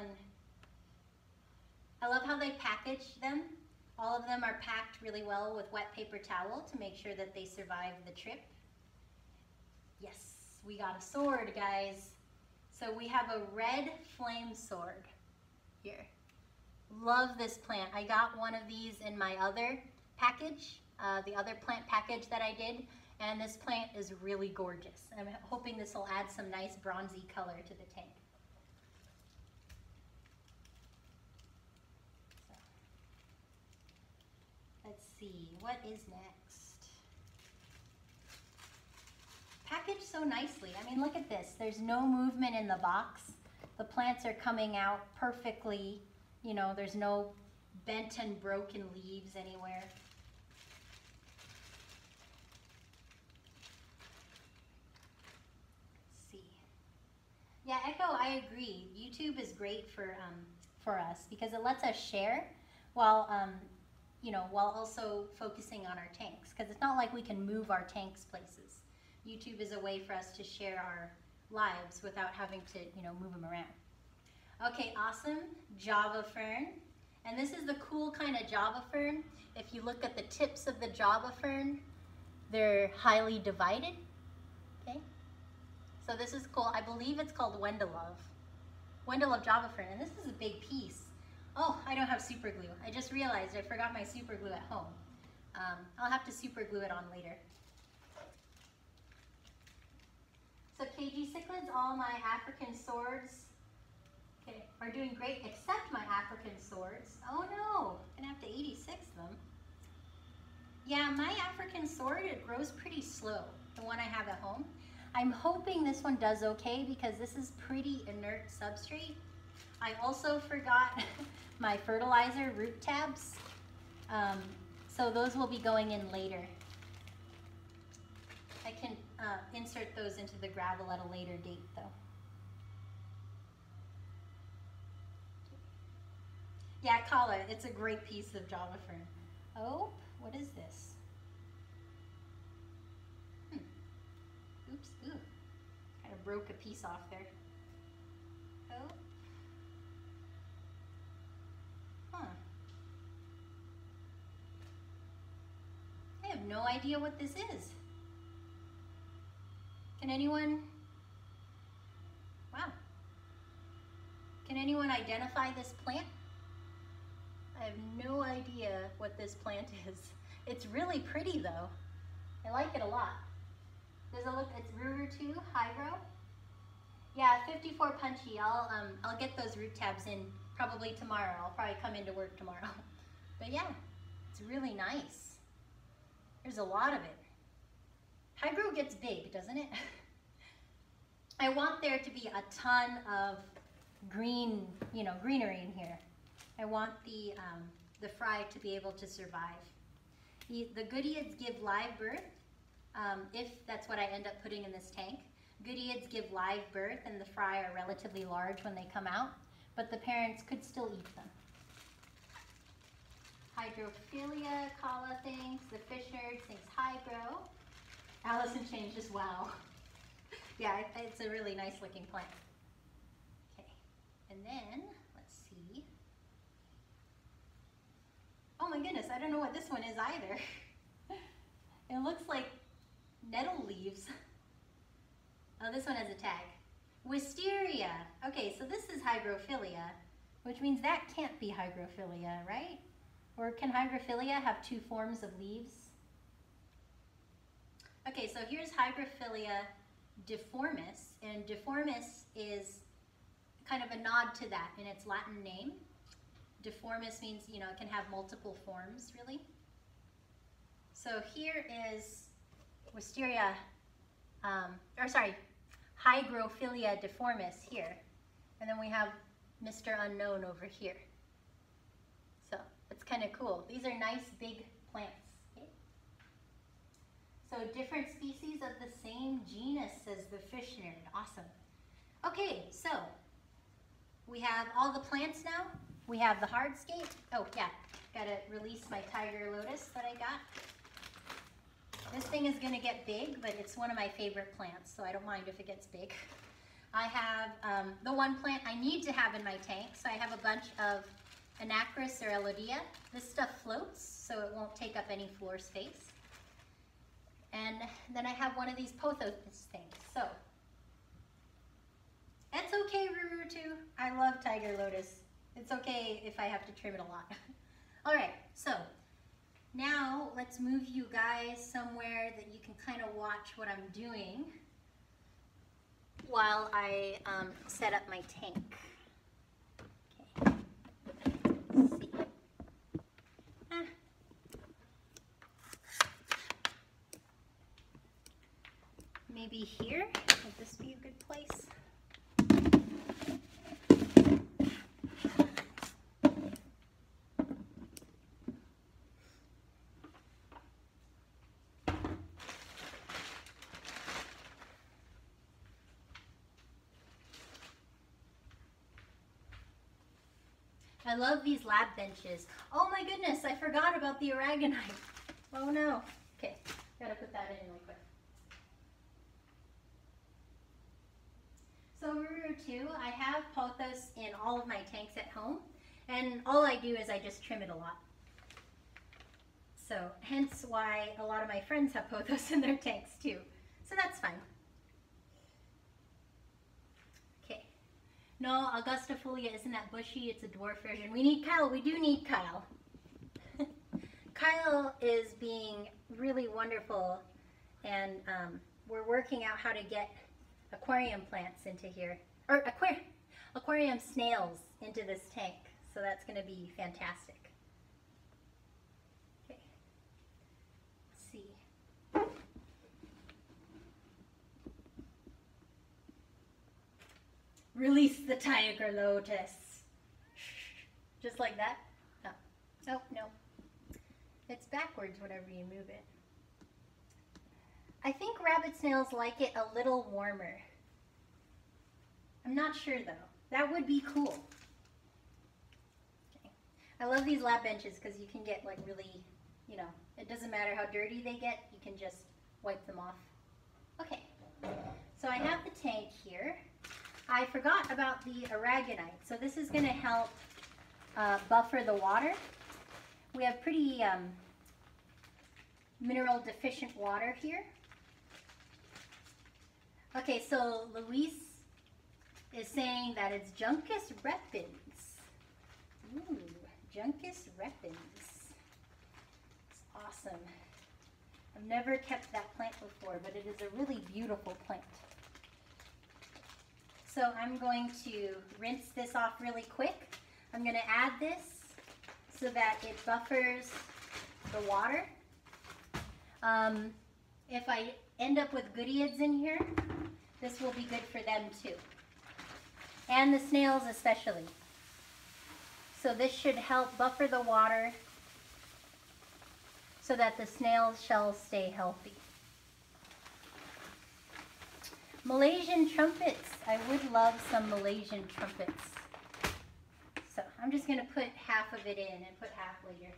I love how they package them. All of them are packed really well with wet paper towel to make sure that they survive the trip. Yes, we got a sword, guys. So we have a red flame sword here. Love this plant. I got one of these in my other package, the other plant package that I did, and this plant is really gorgeous. I'm hoping this will add some nice bronzy color to the tank. So, let's see, what is next? Packaged so nicely. I mean, look at this. There's no movement in the box. The plants are coming out perfectly. There's no bent and broken leaves anywhere. Let's see. Yeah, Echo, I agree. YouTube is great for us because it lets us share while you know, while also focusing on our tanks, because it's not like we can move our tanks places. YouTube is a way for us to share our lives without having to, you know, move them around. Okay, awesome. Java fern. And this is the cool kind of Java fern. If you look at the tips of the Java fern, they're highly divided. Okay, so this is cool. I believe it's called Wendelove Java fern, and this is a big piece. Oh, I don't have super glue. I just realized I forgot my super glue at home. I'll have to super glue it on later. So KG cichlids, all my African swords, okay, are doing great except my African swords. Oh no, I'm gonna have to 86 them. Yeah, my African sword, it grows pretty slow, the one I have at home. I'm hoping this one does okay because this is pretty inert substrate. I also forgot my fertilizer root tabs, so those will be going in later. I can insert those into the gravel at a later date though. Yeah, Kala, it's a great piece of Java fern. Oh, what is this? Oops, ooh, kind of broke a piece off there. Oh. Huh. I have no idea what this is. Can anyone, wow. Can anyone identify this plant? I have no idea what this plant is. It's really pretty though. I like it a lot. Does it look, it's Ruger 2, Hydro? Yeah, 54 punchy. I'll get those root tabs in probably tomorrow. I'll probably come into work tomorrow. But yeah, it's really nice. There's a lot of it. Hydro gets big, doesn't it? I want there to be a ton of green, you know, greenery in here. I want the fry to be able to survive. The goodeids give live birth, if that's what I end up putting in this tank. Goodeids give live birth and the fry are relatively large when they come out, but the parents could still eat them. Hydrophilia, Kala thinks, the fish nerd thinks hydro. Allison changes, wow. Yeah, it's a really nice looking plant. Okay, and then, let's see. Oh my goodness, I don't know what this one is either. It looks like nettle leaves. Oh, this one has a tag. Wisteria. Okay, so this is hygrophilia, which means that can't be hygrophilia, right? Or can hygrophilia have two forms of leaves? Okay, so here's hygrophilia deformis, and deformis is kind of a nod to that in its Latin name. Deformis means, you know, it can have multiple forms, really. So here is Wisteria, Hygrophilia deformis here. And then we have Mr. Unknown over here. So it's kind of cool. These are nice big plants. Okay? So different species of the same genus, says the fish nerd. Awesome. Okay, so we have all the plants now. We have the hardscape. Oh yeah, gotta release my tiger lotus that I got. This thing is gonna get big, but it's one of my favorite plants, so I don't mind if it gets big. I have the one plant I need to have in my tank, so I have a bunch of Anacris or Elodea. This stuff floats, so it won't take up any floor space. And then I have one of these pothos things, so. That's okay, Ruru too. I love tiger lotus. It's okay if I have to trim it a lot. All right, so now let's move you guys somewhere that you can kind of watch what I'm doing while I set up my tank. Okay, let's see. Maybe here, would this be a good place? I love these lab benches. Oh my goodness, I forgot about the aragonite. Oh no. Okay, gotta put that in real quick. So Ruru 2, I have pothos in all of my tanks at home, and all I do is I just trim it a lot. So hence why a lot of my friends have pothos in their tanks too. So that's fine. Okay. No, Augustifolia isn't that bushy, it's a dwarf version. We need Kyle, we do need Kyle. Kyle is being really wonderful, and we're working out how to get aquarium plants into here, or aquarium snails into this tank. So that's going to be fantastic. Okay, let's see. Release the tiger lotus. Just like that? Oh, oh no. It's backwards whenever you move it. I think rabbit snails like it a little warmer. I'm not sure though. That would be cool. Okay. I love these lab benches because you can get like really, you know, it doesn't matter how dirty they get, you can just wipe them off. Okay, so I have the tank here. I forgot about the aragonite. So this is going to help buffer the water. We have pretty mineral deficient water here. Okay, so Luis is saying that it's Juncus repens. Ooh, Juncus repens. It's awesome. I've never kept that plant before, but it is a really beautiful plant. So I'm going to rinse this off really quick. I'm going to add this so that it buffers the water. If I end up with goodeids in here, this will be good for them too. And the snails especially. So this should help buffer the water so that the snails shall stay healthy. Malaysian trumpets. I would love some Malaysian trumpets. So I'm just going to put half of it in and put half later.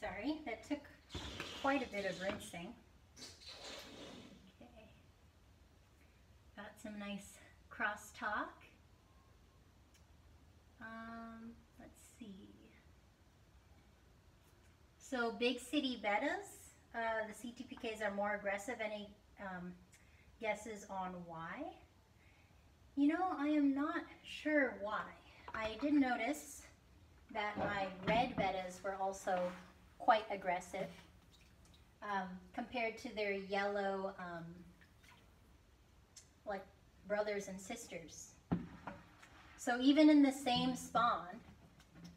Sorry, that took quite a bit of rinsing. Okay, got some nice crosstalk. So big city bettas, the CTPKs are more aggressive. Any guesses on why? You know, I am not sure why. I did notice that my red bettas were also quite aggressive compared to their yellow like brothers and sisters. So even in the same spawn,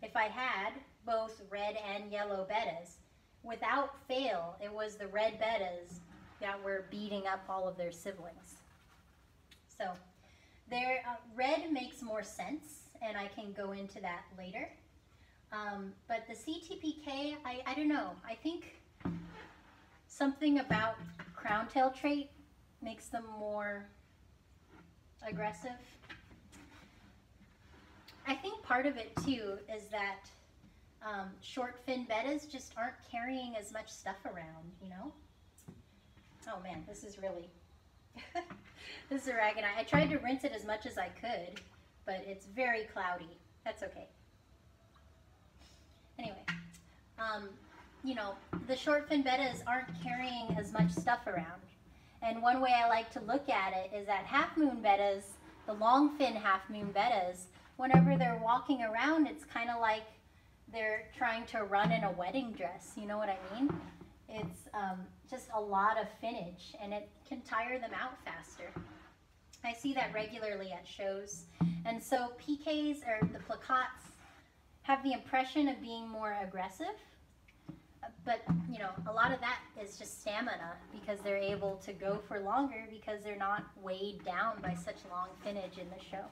if I had both red and yellow bettas, without fail, it was the red bettas that were beating up all of their siblings. So their red makes more sense, and I can go into that later. But the CTPK, I don't know. I think something about crown tail trait makes them more aggressive. I think part of it too is that short fin bettas just aren't carrying as much stuff around, you know? Oh man, this is really, this is aragonite. I tried to rinse it as much as I could, but it's very cloudy. That's okay. Anyway, you know, the short fin bettas aren't carrying as much stuff around. And one way I like to look at it is that half moon bettas, the long fin half moon bettas, whenever they're walking around, it's kind of like they're trying to run in a wedding dress. You know what I mean? It's just a lot of finnage, and it can tire them out faster. I see that regularly at shows. And so PKs, or the placottes, have the impression of being more aggressive. But, you know, a lot of that is just stamina, because they're able to go for longer because they're not weighed down by such long finnage in the show.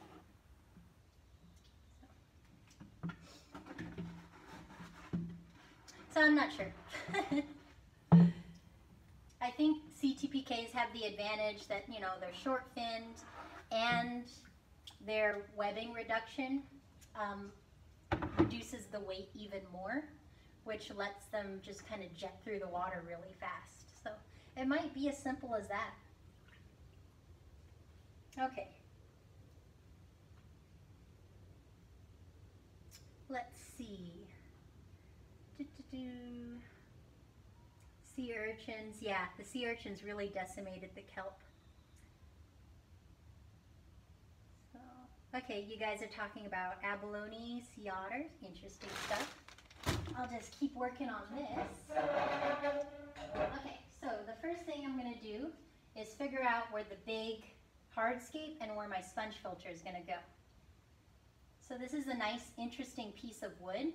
So I'm not sure. I think CTPKs have the advantage that, you know, they're short-finned and their webbing reduction reduces the weight even more, which lets them just kind of jet through the water really fast. So it might be as simple as that. Okay. Let's see. Sea urchins. Yeah, the sea urchins really decimated the kelp. So, okay, you guys are talking about abalone sea otters. Interesting stuff. I'll just keep working on this. Okay, so the first thing I'm going to do is figure out where the big hardscape and where my sponge filter is going to go. So this is a nice, interesting piece of wood.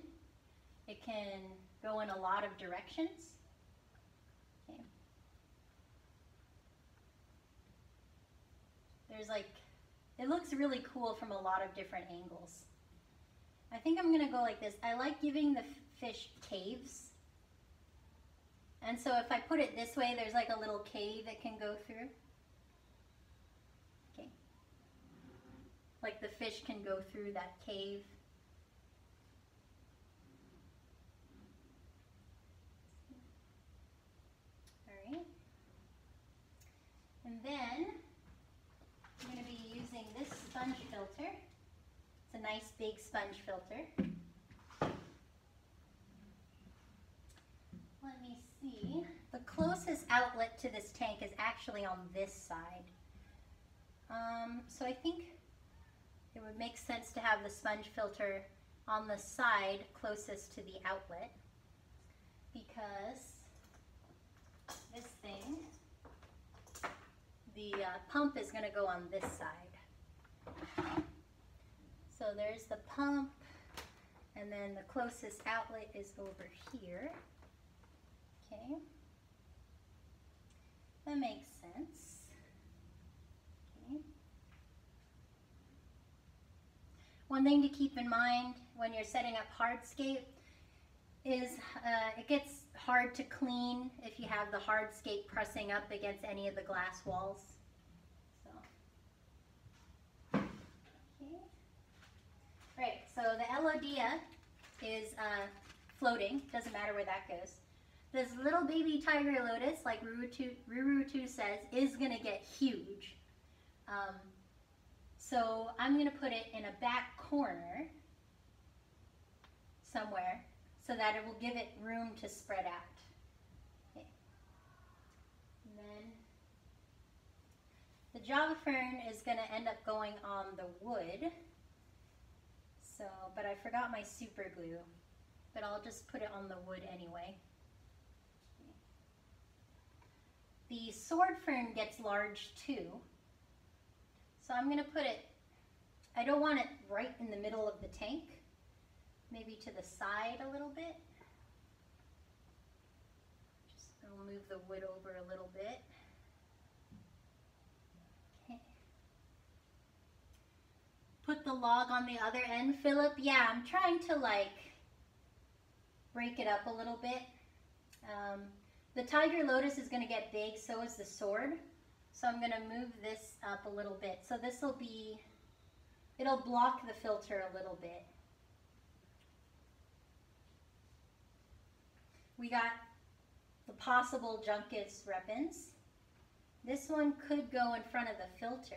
It can go in a lot of directions. Okay. There's like, it looks really cool from a lot of different angles. I think I'm going to go like this. I like giving the fish caves. And so if I put it this way, there's like a little cave it can go through. Okay. Like the fish can go through that cave. All right. And then I'm going to be using this sponge filter. It's a nice big sponge filter. Let me see. The closest outlet to this tank is actually on this side. So I think it would make sense to have the sponge filter on the side closest to the outlet, because this thing, the pump is going to go on this side. So there's the pump, and then the closest outlet is over here. Okay, that makes sense. Okay. One thing to keep in mind when you're setting up Hardscape is it gets hard to clean if you have the Hardscape pressing up against any of the glass walls. So, okay. Right, so the Elodia is floating, doesn't matter where that goes. This little baby tiger lotus, like Rurutu says, is going to get huge. So I'm going to put it in a back corner somewhere so that it will give it room to spread out. Okay. And then the Java fern is going to end up going on the wood. So, but I forgot my super glue, but I'll just put it on the wood anyway. The sword fern gets large too, so I'm going to put it, I don't want it right in the middle of the tank, maybe to the side a little bit. Just I'll move the wood over a little bit. Okay. Put the log on the other end, Philip. Yeah, I'm trying to like break it up a little bit. The tiger lotus is going to get big, so is the sword. So I'm going to move this up a little bit. So this will be, it'll block the filter a little bit. We got the possible Juncus repens. This one could go in front of the filter.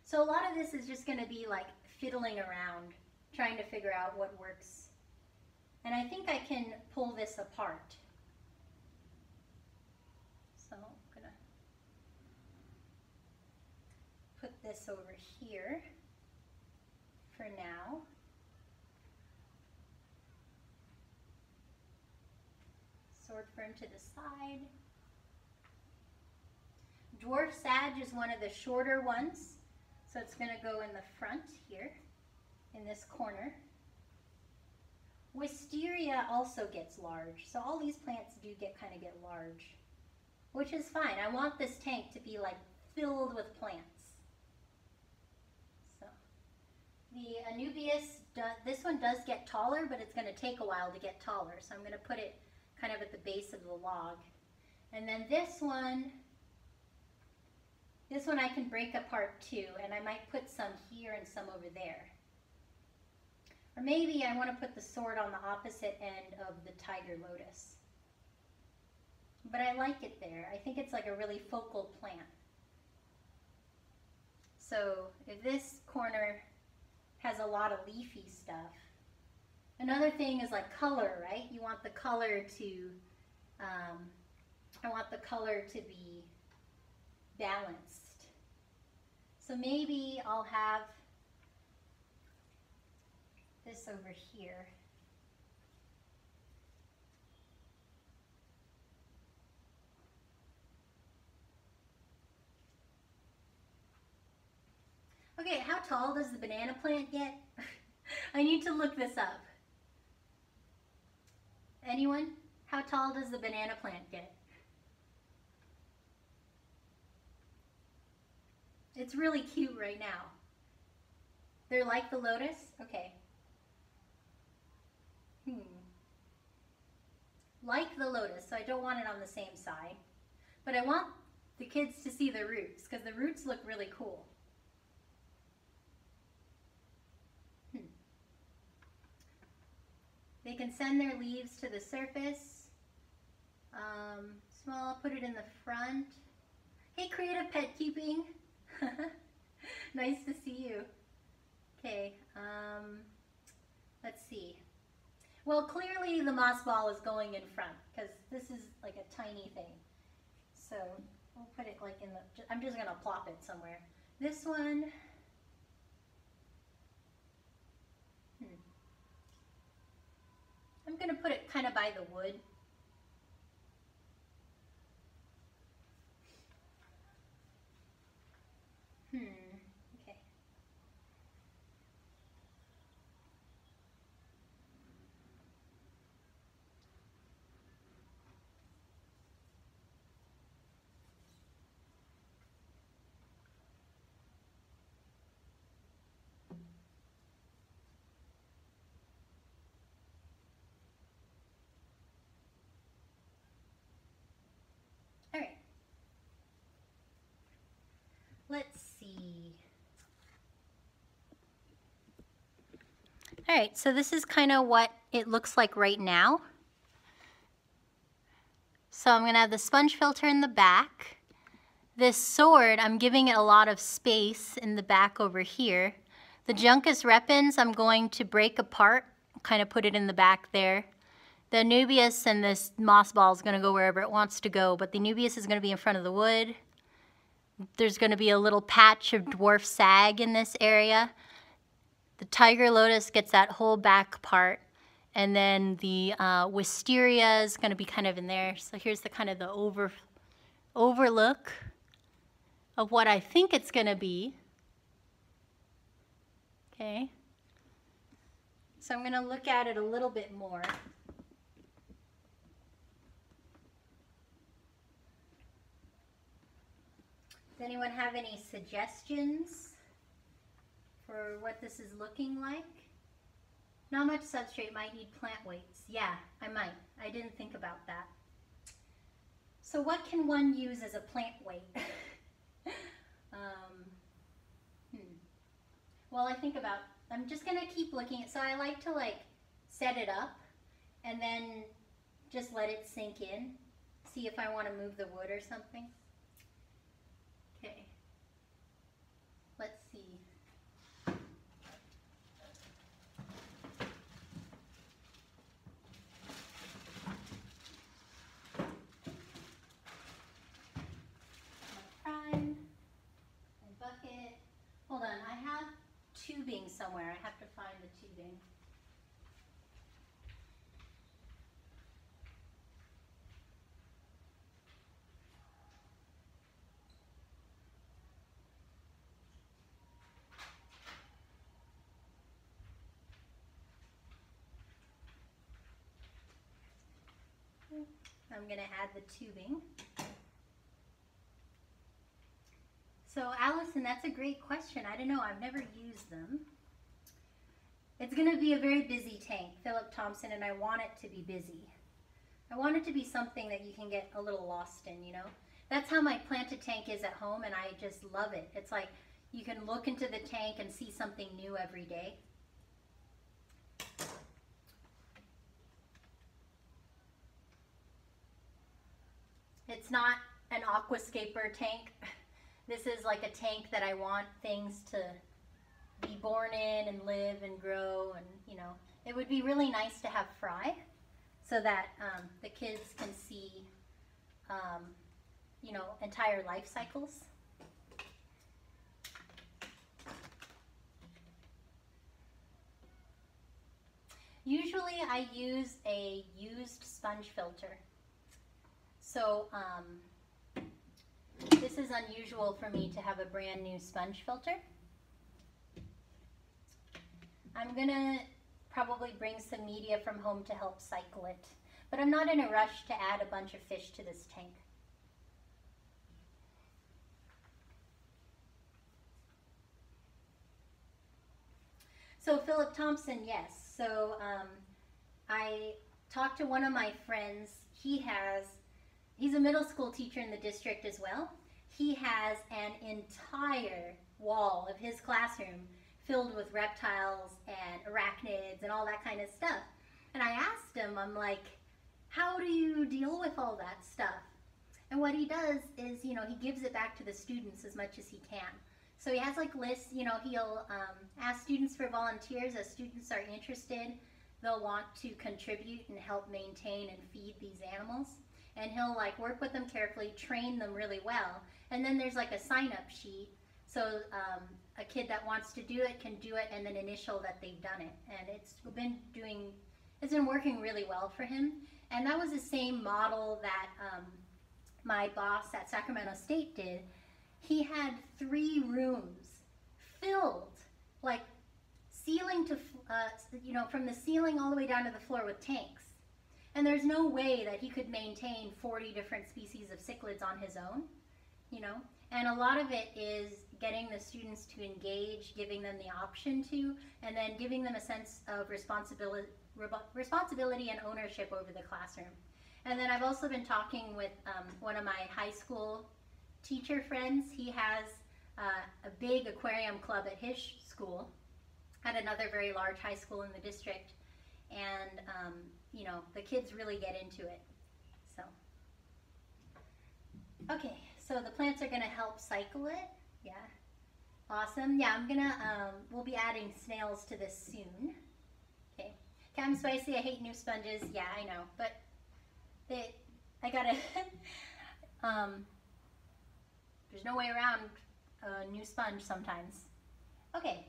So a lot of this is just going to be like fiddling around, trying to figure out what works. And I think I can pull this apart. So I'm going to put this over here for now. Sword fern to the side. Dwarf sage is one of the shorter ones, so it's going to go in the front here, in this corner. Wisteria also gets large, so all these plants do kind of get large, which is fine. I want this tank to be like filled with plants. So the Anubias, this one does get taller, but it's going to take a while to get taller, so I'm going to put it kind of at the base of the log. And then this one I can break apart too, and I might put some here and some over there. Or maybe I want to put the sword on the opposite end of the tiger lotus. But I like it there. I think it's like a really focal plant. So if this corner has a lot of leafy stuff, another thing is like color, right? You want the color to, I want the color to be balanced. So maybe I'll have this over here. Okay, how tall does the banana plant get? I need to look this up. Anyone? How tall does the banana plant get? It's really cute right now. They're like the lotus? Okay. Like the lotus, so I don't want it on the same side. But I want the kids to see the roots, because the roots look really cool. They can send their leaves to the surface. Small, put it in the front. Hey, Creative Pet Keeping. Nice to see you. Okay, let's see. Well, clearly the moss ball is going in front, because this is like a tiny thing. So we'll put it like in the, I'm just going to plop it somewhere. This one, I'm going to put it kind of by the wood. Okay. All right. Let's see. All right, so this is kind of what it looks like right now. So I'm going to have the sponge filter in the back. This sword, I'm giving it a lot of space in the back over here, The Juncus repens I'm going to break apart, kind of put it in the back there. The Anubias and this moss ball is going to go wherever it wants to go, but the Anubias is going to be in front of the wood. There's going to be a little patch of dwarf sag in this area. The tiger lotus gets that whole back part, and then the wisteria is going to be kind of in there. So here's the kind of the overlook of what I think it's going to be. Okay. So I'm going to look at it a little bit more. Does anyone have any suggestions for what this is looking like? Not much substrate, might need plant weights. Yeah, I might. I didn't think about that. So what can one use as a plant weight? Well, I'm just gonna keep looking at, so I like to like set it up and then just let it sink in. See if I want to move the wood or something. Okay, let's see. Hold on, I have tubing somewhere. I have to find the tubing. I'm going to add the tubing. So Allison, that's a great question. I don't know, I've never used them. It's going to be a very busy tank, Philip Thompson, and I want it to be busy. I want it to be something that you can get a little lost in, you know. That's how my planted tank is at home, and I just love it. It's like you can look into the tank and see something new every day. It's not an aquascaper tank. This is like a tank that I want things to be born in and live and grow, and you know, it would be really nice to have fry so that the kids can see, you know, entire life cycles. Usually I use a used sponge filter. So this is unusual for me to have a brand new sponge filter. I'm gonna probably bring some media from home to help cycle it, but I'm not in a rush to add a bunch of fish to this tank. So Philip Thompson, yes. So I talked to one of my friends. He's a middle school teacher in the district as well. He has an entire wall of his classroom filled with reptiles and arachnids and all that kind of stuff. And I asked him, I'm like, how do you deal with all that stuff? And what he does is, you know, he gives it back to the students as much as he can. So he has like lists, you know, he'll ask students for volunteers. As students are interested, they'll want to contribute and help maintain and feed these animals. And he'll like work with them carefully, train them really well. And then there's like a sign-up sheet. So a kid that wants to do it can do it and then initial that they've done it. And it's been working really well for him. And that was the same model that my boss at Sacramento State did. He had 3 rooms filled, like ceiling to, you know, from the ceiling all the way down to the floor with tanks. And there's no way that he could maintain 40 different species of cichlids on his own, you know. And a lot of it is getting the students to engage, giving them the option to, and then giving them a sense of responsibility and ownership over the classroom. And then I've also been talking with one of my high school teacher friends. He has a big aquarium club at his school, at another very large high school in the district. And, you know, the kids really get into it. So, okay, so the plants are going to help cycle it. Yeah. Awesome. Yeah, I'm gonna, we'll be adding snails to this soon. Okay. Captain Spicy, I hate new sponges. Yeah, I know, but I gotta, there's no way around a new sponge sometimes. Okay,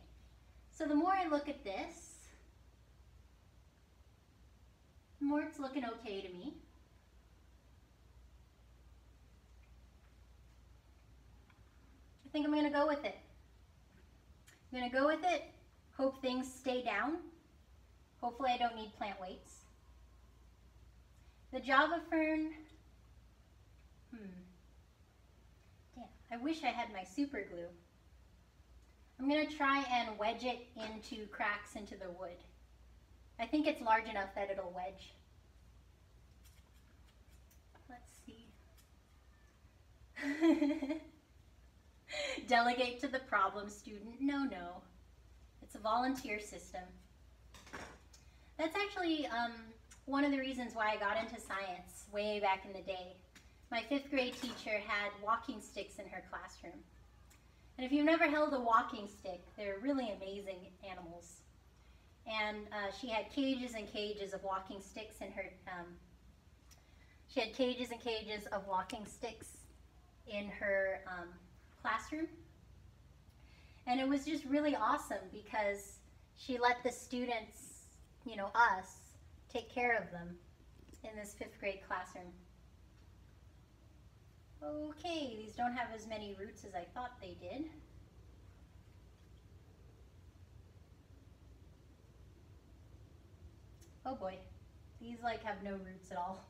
so the more I look at this, the more it's looking okay to me. I think I'm gonna go with it. I'm gonna go with it, hope things stay down. Hopefully I don't need plant weights. The Java Fern, damn, I wish I had my super glue. I'm gonna try and wedge it into cracks into the wood. I think it's large enough that it'll wedge. Let's see. Delegate to the problem student. No. It's a volunteer system. That's actually one of the reasons why I got into science way back in the day. My 5th grade teacher had walking sticks in her classroom. And if you've never held a walking stick, they're really amazing animals. And she had cages and cages of walking sticks in her, classroom. And it was just really awesome because she let the students, you know, us, take care of them in this 5th grade classroom. Okay, these don't have as many roots as I thought they did. Oh boy, these like have no roots at all.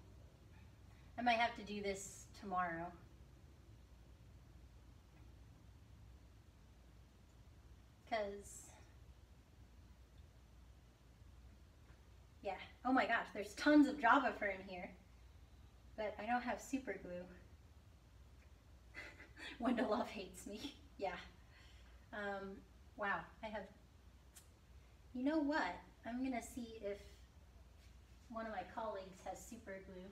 I might have to do this tomorrow. Because, yeah, oh my gosh, there's tons of Java Fern here, but I don't have super glue. Wendell Love hates me, yeah. Wow, I have, you know what, I'm gonna see if one of my colleagues has super glue.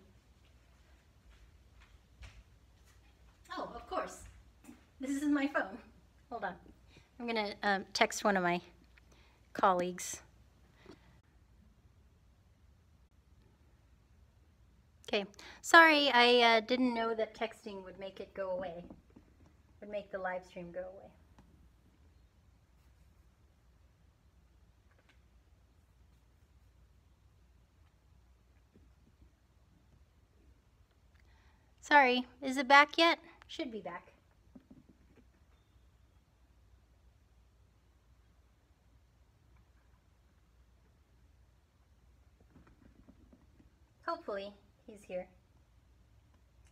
Oh, of course, this is my phone. Hold on. I'm going to text one of my colleagues. Okay, sorry, I didn't know that texting would make it go away, would make the live stream go away. Sorry, is it back yet? Should be back. Hopefully, he's here.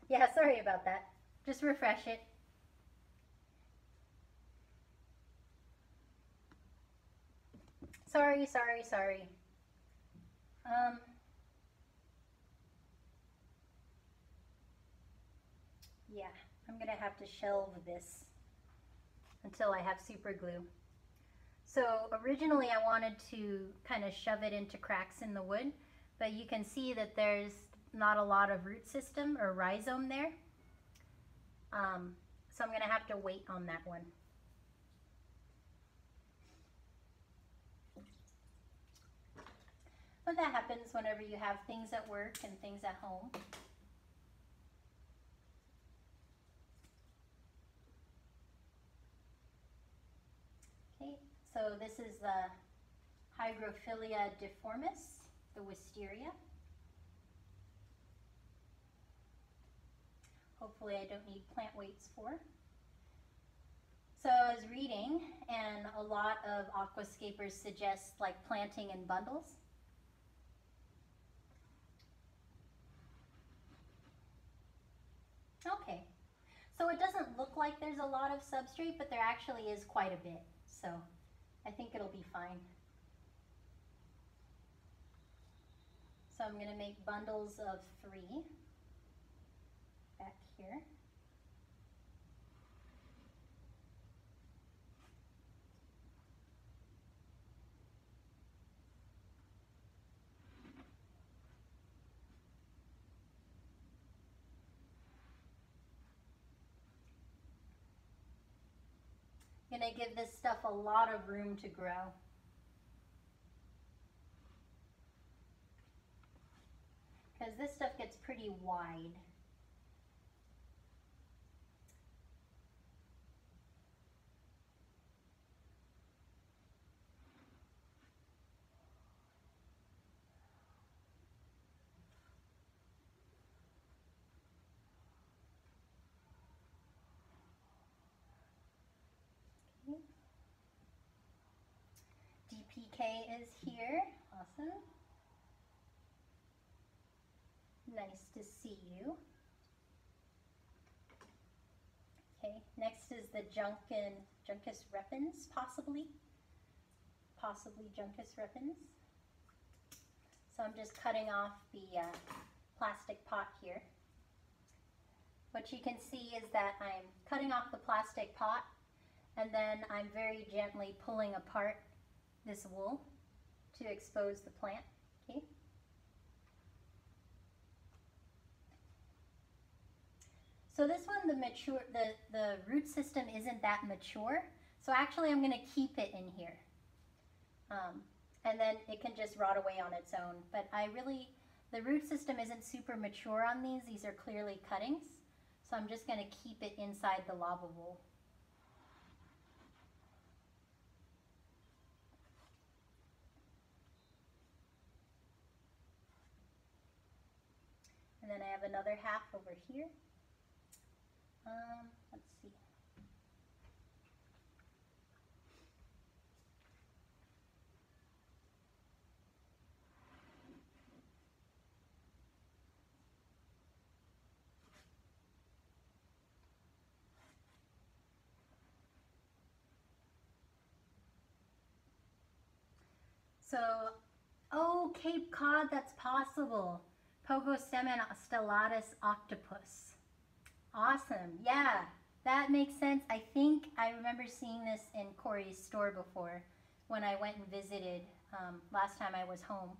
Yeah, sorry about that. Just refresh it. Sorry. Yeah, I'm gonna have to shelve this until I have super glue. So originally I wanted to kind of shove it into cracks in the wood, but you can see that there's not a lot of root system or rhizome there. So I'm going to have to wait on that one. But that happens whenever you have things at work and things at home. Okay, so this is the Hygrophila deformis, the wisteria. Hopefully I don't need plant weights for. So I was reading, and a lot of aquascapers suggest like planting in bundles. Okay, so it doesn't look like there's a lot of substrate, but there actually is quite a bit. So I think it'll be fine. So I'm going to make bundles of 3 back here. Gonna give this stuff a lot of room to grow. Because this stuff gets pretty wide. DPK is here. Awesome. Nice to see you. Okay, next is the Juncus repens, possibly Juncus repens. So I'm just cutting off the plastic pot here. What you can see is that I'm cutting off the plastic pot, and then I'm very gently pulling apart this wool to expose the plant. Okay. So this one, the root system isn't that mature. So actually I'm going to keep it in here. And then it can just rot away on its own. But the root system isn't super mature on these. These are clearly cuttings. So I'm just going to keep it inside the lava bowl. And then I have another half over here. Let's see. So, oh, Cape Cod, that's possible. Pogosemen stellatus octopus. Awesome. Yeah, that makes sense. I think I remember seeing this in Corey's store before when I went and visited last time I was home.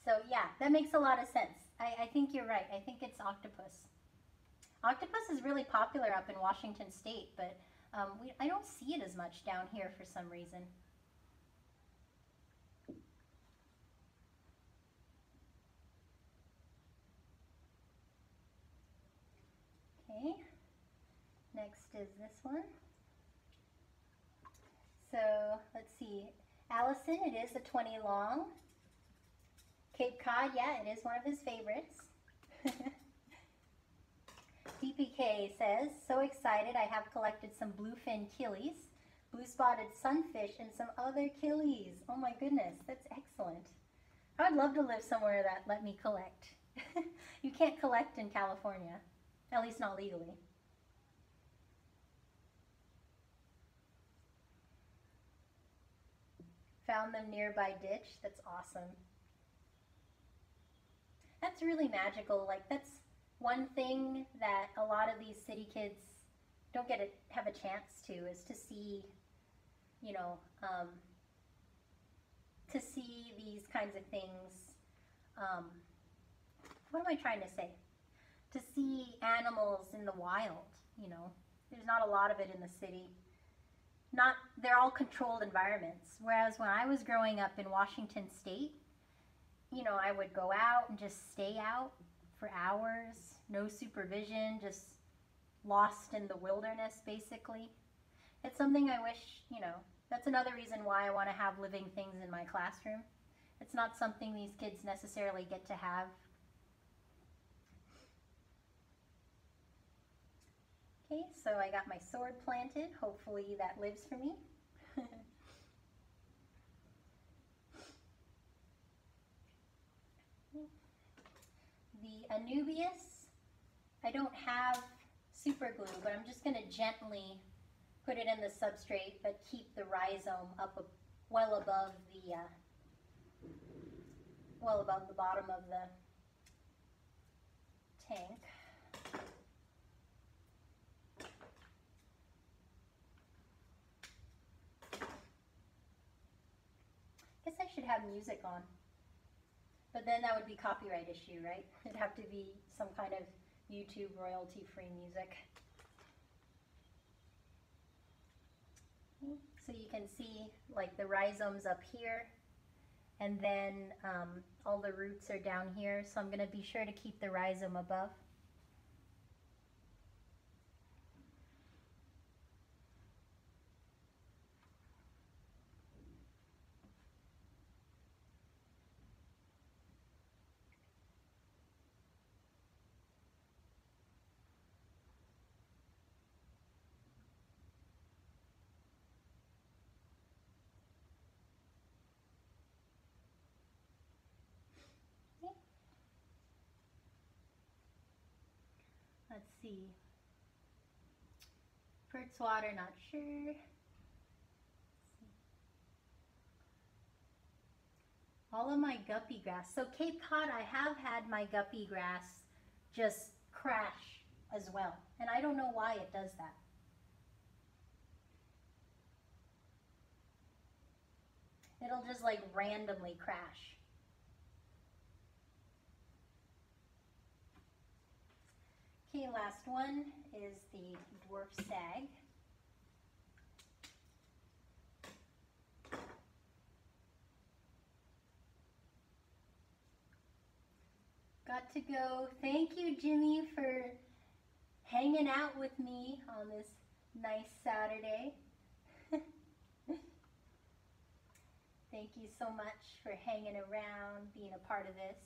So yeah, that makes a lot of sense. I think you're right. I think it's octopus. Octopus is really popular up in Washington State, but I don't see it as much down here for some reason. Okay, next is this one. So let's see, Allison, it is a 20 long. Cape Cod, yeah, it is one of his favorites. DPK says, so excited I have collected some bluefin killies, blue-spotted sunfish, and some other killies. Oh my goodness, that's excellent. I would love to live somewhere that let me collect. You can't collect in California. At least not legally. Found them nearby ditch. That's awesome. That's really magical. Like, that's one thing that a lot of these city kids don't get to have a chance to, is to see, you know, to see these kinds of things. What am I trying to say? To see animals in the wild, you know. There's not a lot of it in the city. They're all controlled environments. Whereas when I was growing up in Washington State, you know, I would go out and just stay out for hours, no supervision, just lost in the wilderness, basically. It's something I wish, you know, that's another reason why I want to have living things in my classroom. It's not something these kids necessarily get to have. Okay, so I got my sword planted. Hopefully that lives for me. The Anubias, I don't have super glue, but I'm just going to gently put it in the substrate, but keep the rhizome up well above the bottom of the tank. I guess I should have music on. But then that would be copyright issue, right? It'd have to be some kind of YouTube royalty-free music. So you can see like the rhizomes up here, and then all the roots are down here. So I'm going to be sure to keep the rhizome above. Let's see. Fruits water, not sure. All of my guppy grass. So Cape Cod, I have had my guppy grass just crash as well. And I don't know why it does that. It'll just like randomly crash. Okay, last one is the dwarf stag. Got to go. Thank you, Jimmy, for hanging out with me on this nice Saturday. Thank you so much for hanging around, being a part of this.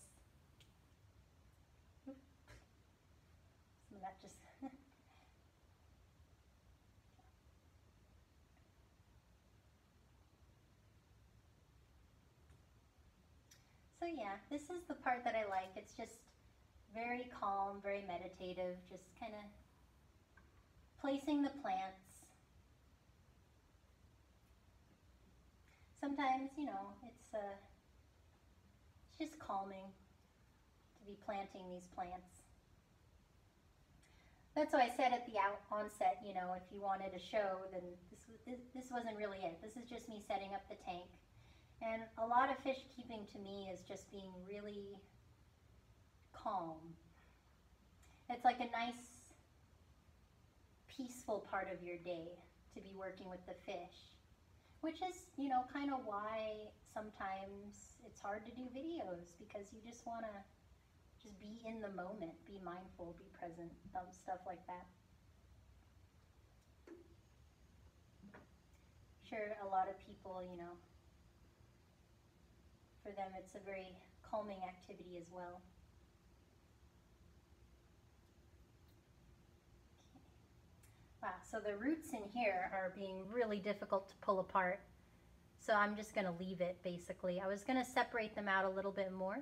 Some of that just... So yeah, this is the part that I like. It's just very calm, very meditative, just kind of placing the plants. Sometimes, you know, it's just calming to be planting these plants. That's why I said at the onset, you know, if you wanted a show, then this wasn't really it. This is just me setting up the tank. And a lot of fish keeping to me is just being really calm. It's like a nice, peaceful part of your day to be working with the fish, which is, you know, kind of why sometimes it's hard to do videos, because you just want to just be in the moment, be mindful, be present, stuff like that. Sure, a lot of people, you know, for them it's a very calming activity as well. Okay. Wow, so the roots in here are being really difficult to pull apart. So I'm just going to leave it basically. I was going to separate them out a little bit more.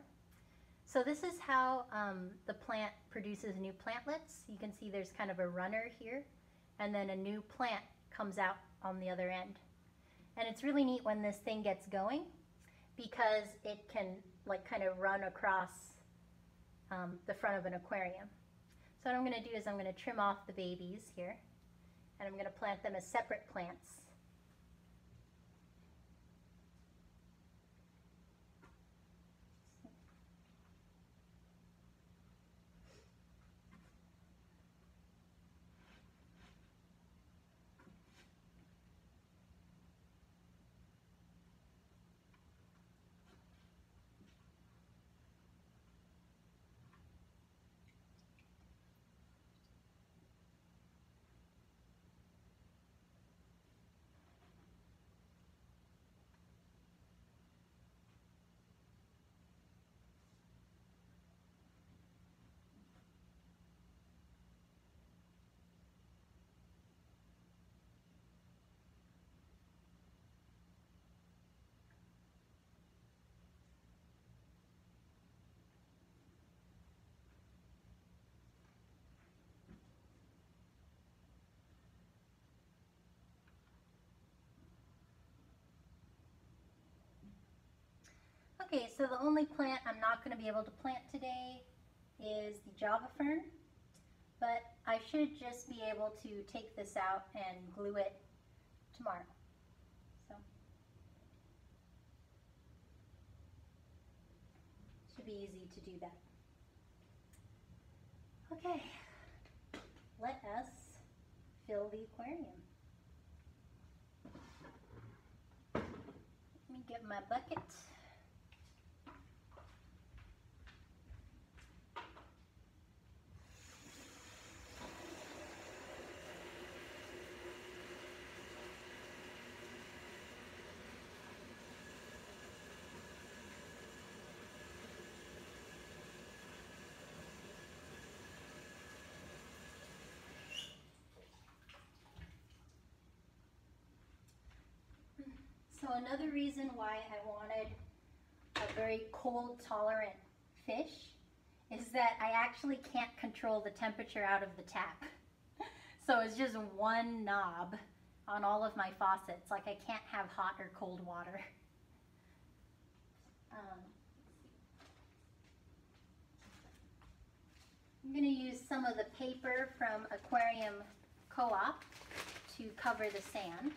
So this is how the plant produces new plantlets. You can see there's kind of a runner here, and then a new plant comes out on the other end. And it's really neat when this thing gets going, because it can like kind of run across the front of an aquarium. So what I'm going to do is I'm going to trim off the babies here, and I'm going to plant them as separate plants. Okay, so the only plant I'm not going to be able to plant today is the Java fern, but I should just be able to take this out and glue it tomorrow. So should be easy to do that. Okay, let us fill the aquarium. get my bucket. So another reason why I wanted a very cold tolerant fish is that I actually can't control the temperature out of the tap. So it's just one knob on all of my faucets. Like I can't have hot or cold water. I'm going to use some of the paper from Aquarium Co-op to cover the sand.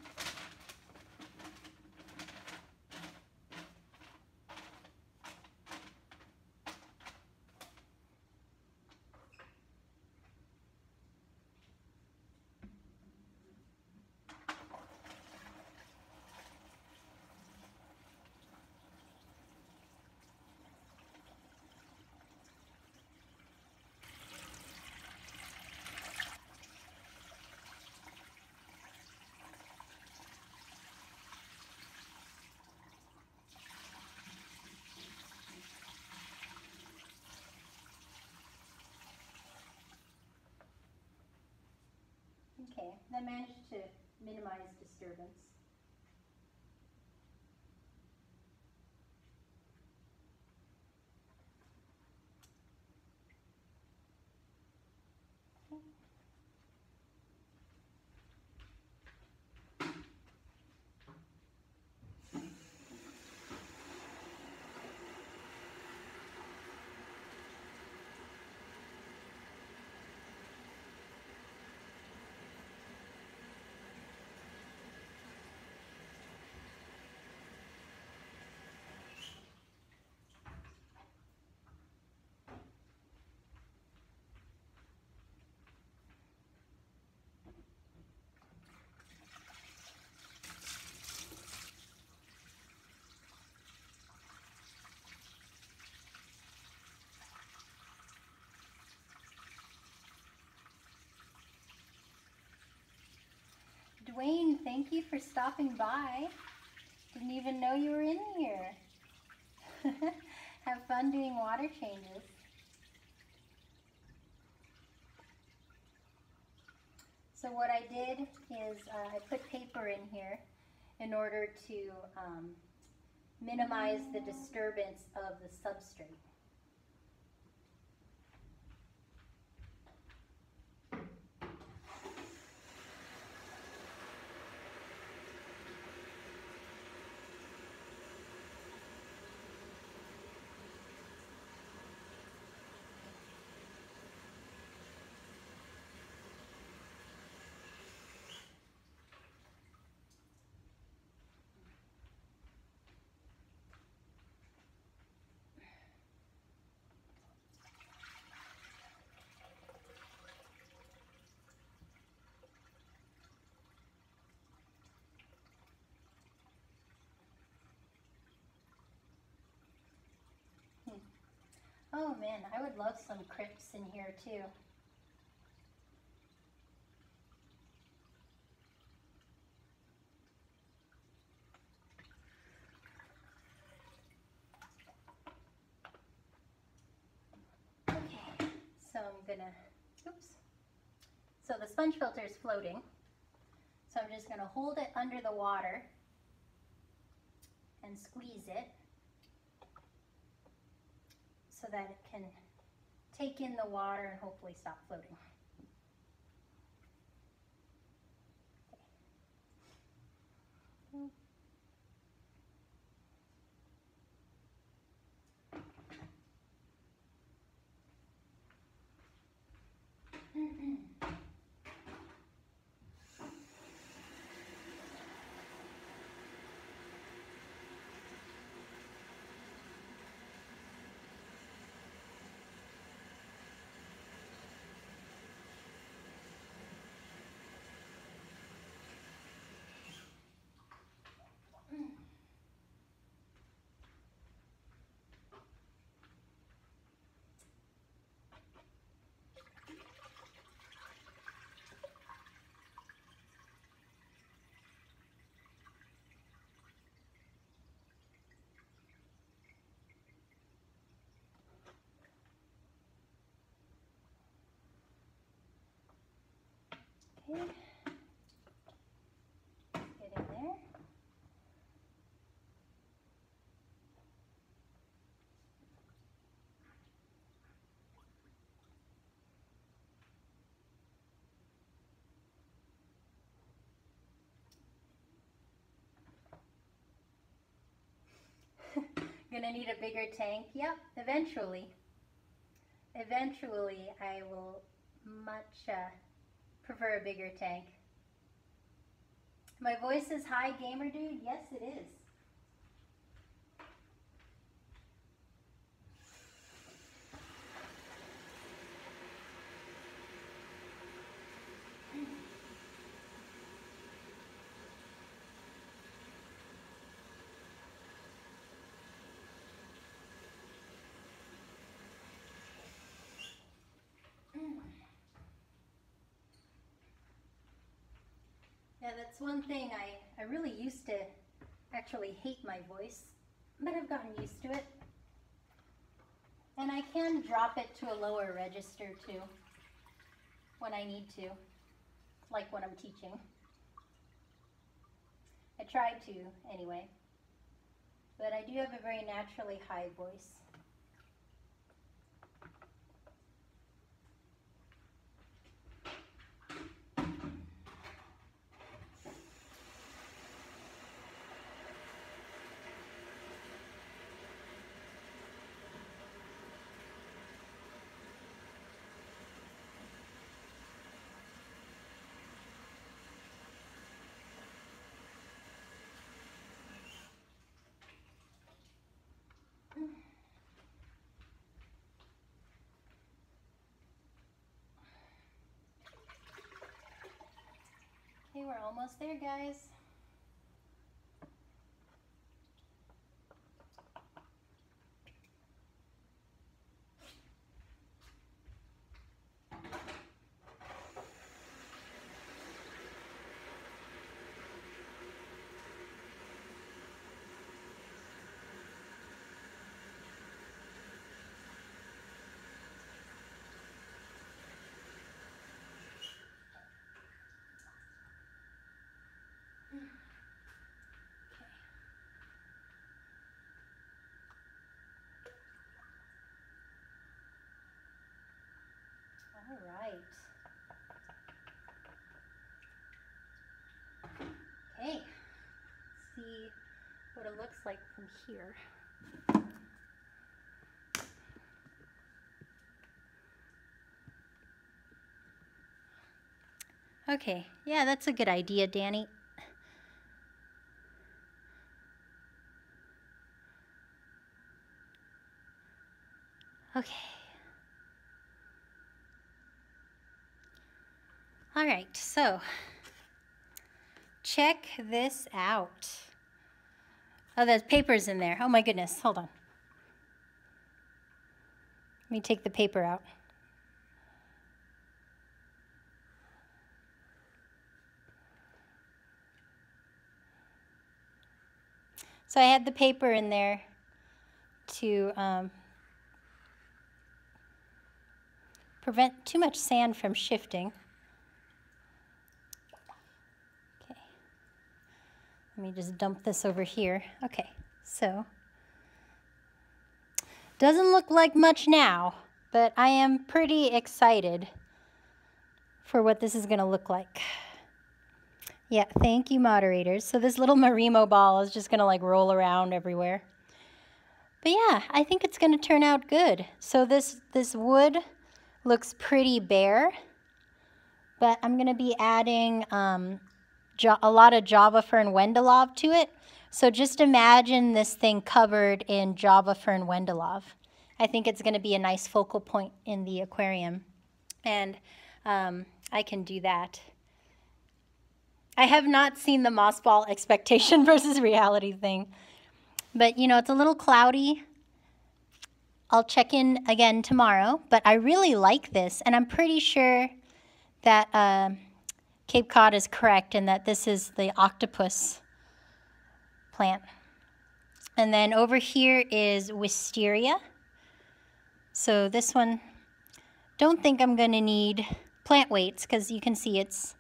Okay, I managed to minimize disturbance. Dwayne, thank you for stopping by. Didn't even know you were in here. Have fun doing water changes. So what I did is I put paper in here in order to minimize the disturbance of the substrate. Oh man, I would love some crypts in here too. Okay, so I'm gonna, oops. So the sponge filter is floating. So I'm just gonna hold it under the water and squeeze it so that it can take in the water and hopefully stop floating. I need a bigger tank. Yep, eventually. Eventually, I will much prefer a bigger tank. My voice is high, gamer dude? Yes, it is. Yeah, that's one thing I really used to actually hate my voice, but I've gotten used to it. And I can drop it to a lower register too, when I need to, like when I'm teaching. I try to anyway, but I do have a very naturally high voice. Okay, we're almost there, guys. All right. Okay, let's see what it looks like from here. Okay, yeah, that's a good idea, Danny. Okay. All right, so check this out. Oh, there's papers in there. Oh my goodness, hold on. Let me take the paper out. So I had the paper in there to prevent too much sand from shifting. Okay, let me just dump this over here. Okay, so doesn't look like much now, but I am pretty excited for what this is going to look like. Yeah, thank you, moderators. So this little Marimo ball is just going to like roll around everywhere. But yeah, I think it's going to turn out good. So this wood looks pretty bare, but I'm going to be adding a lot of Java Fern Wendelov to it. So just imagine this thing covered in Java Fern Wendelov. I think it's going to be a nice focal point in the aquarium, and I can do that. I have not seen the moss ball expectation versus reality thing, but you know, it's a little cloudy. I'll check in again tomorrow, but I really like this, and I'm pretty sure that Cape Cod is correct and that this is the octopus plant. And then over here is wisteria. So this one, don't think I'm going to need plant weights because you can see it's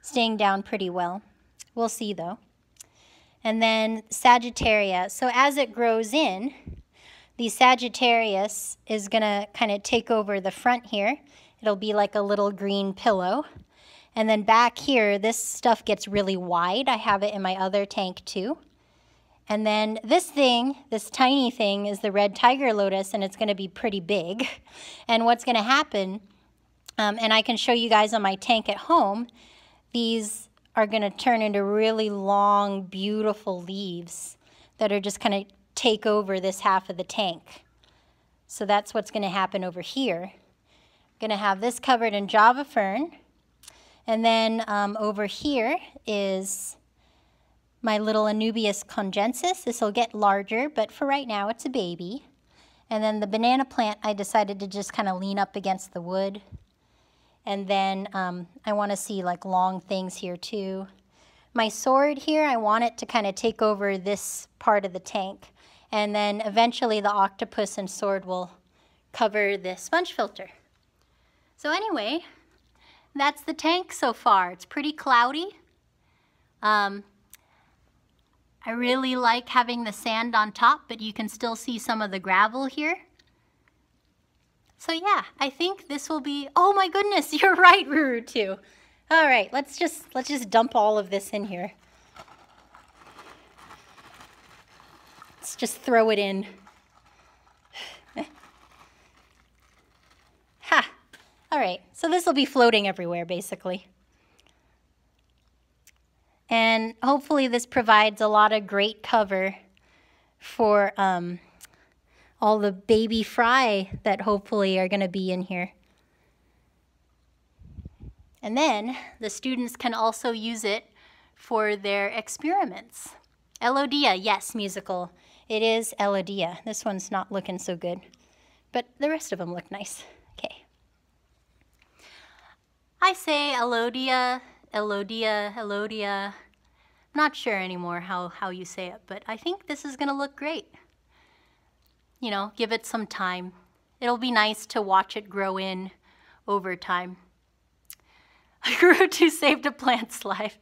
staying down pretty well. We'll see though. And then Sagittaria. So as it grows in, the Sagittarius is going to kind of take over the front here. It'll be like a little green pillow. And then back here, this stuff gets really wide. I have it in my other tank too. And then this thing, this tiny thing, is the red tiger lotus, and it's going to be pretty big. And what's going to happen, and I can show you guys on my tank at home, these are going to turn into really long, beautiful leaves that are just going to take over this half of the tank. So that's what's going to happen over here. I'm going to have this covered in Java fern. And then over here is my little Anubias congensis. This will get larger, but for right now it's a baby. And then the banana plant, I decided to just kind of lean up against the wood. And then I want to see like long things here too. My sword here, I want it to kind of take over this part of the tank. And then eventually the octopus and sword will cover the sponge filter. So anyway, that's the tank so far. It's pretty cloudy. I really like having the sand on top, but you can still see some of the gravel here. So yeah, I think this will be, oh my goodness, you're right, Ruru too. All right, let's just dump all of this in here. Let's just throw it in. Ha! All right, so this will be floating everywhere basically. And hopefully this provides a lot of great cover for all the baby fry that hopefully are going to be in here. And then the students can also use it for their experiments. Elodia, yes, musical. It is Elodia. This one's not looking so good, but the rest of them look nice. Okay. I say Elodia, Elodia, Elodia. Not sure anymore how you say it, but I think this is gonna look great. You know, give it some time. It'll be nice to watch it grow in over time. I grew to save the plant's life.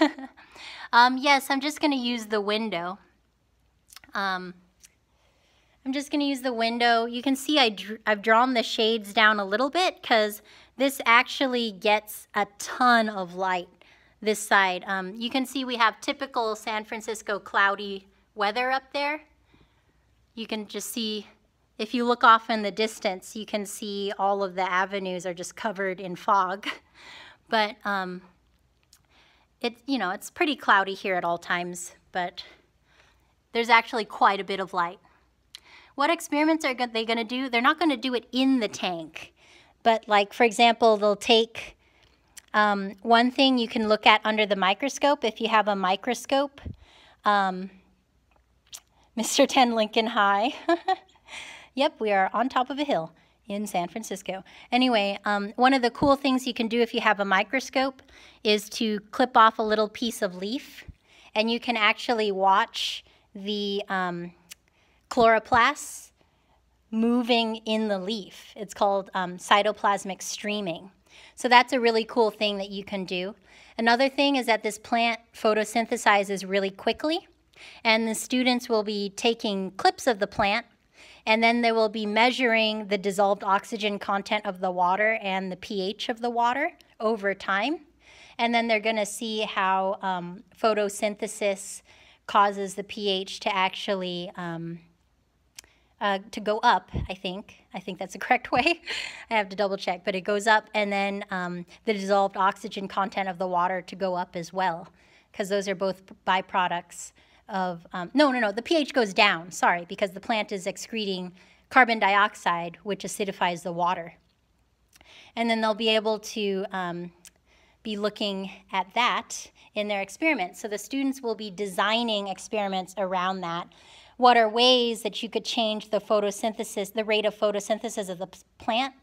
Yes, I'm just gonna use the window. I'm just gonna use the window. You can see I've drawn the shades down a little bit because this actually gets a ton of light this side. You can see we have typical San Francisco cloudy weather up there. You can just see, if you look off in the distance, you can see all of the avenues are just covered in fog. But it's pretty cloudy here at all times, but there's actually quite a bit of light. What experiments are they going to do? They're not going to do it in the tank, but like, for example, they'll take one thing you can look at under the microscope, if you have a microscope. Mr. 10 Lincoln High. Yep, we are on top of a hill in San Francisco. Anyway, one of the cool things you can do if you have a microscope is to clip off a little piece of leaf, and you can actually watch the chloroplasts moving in the leaf. It's called cytoplasmic streaming. So that's a really cool thing that you can do. Another thing is that this plant photosynthesizes really quickly, and the students will be taking clips of the plant, and then they will be measuring the dissolved oxygen content of the water and the pH of the water over time. And then they're going to see how photosynthesis causes the pH to actually to go up, I think. I think that's the correct way. I have to double check, but it goes up, and then the dissolved oxygen content of the water to go up as well, because those are both byproducts of, no, the pH goes down, sorry, because the plant is excreting carbon dioxide, which acidifies the water. And then they'll be able to be looking at that in their experiments. So the students will be designing experiments around that. What are ways that you could change the photosynthesis, the rate of photosynthesis of the plant?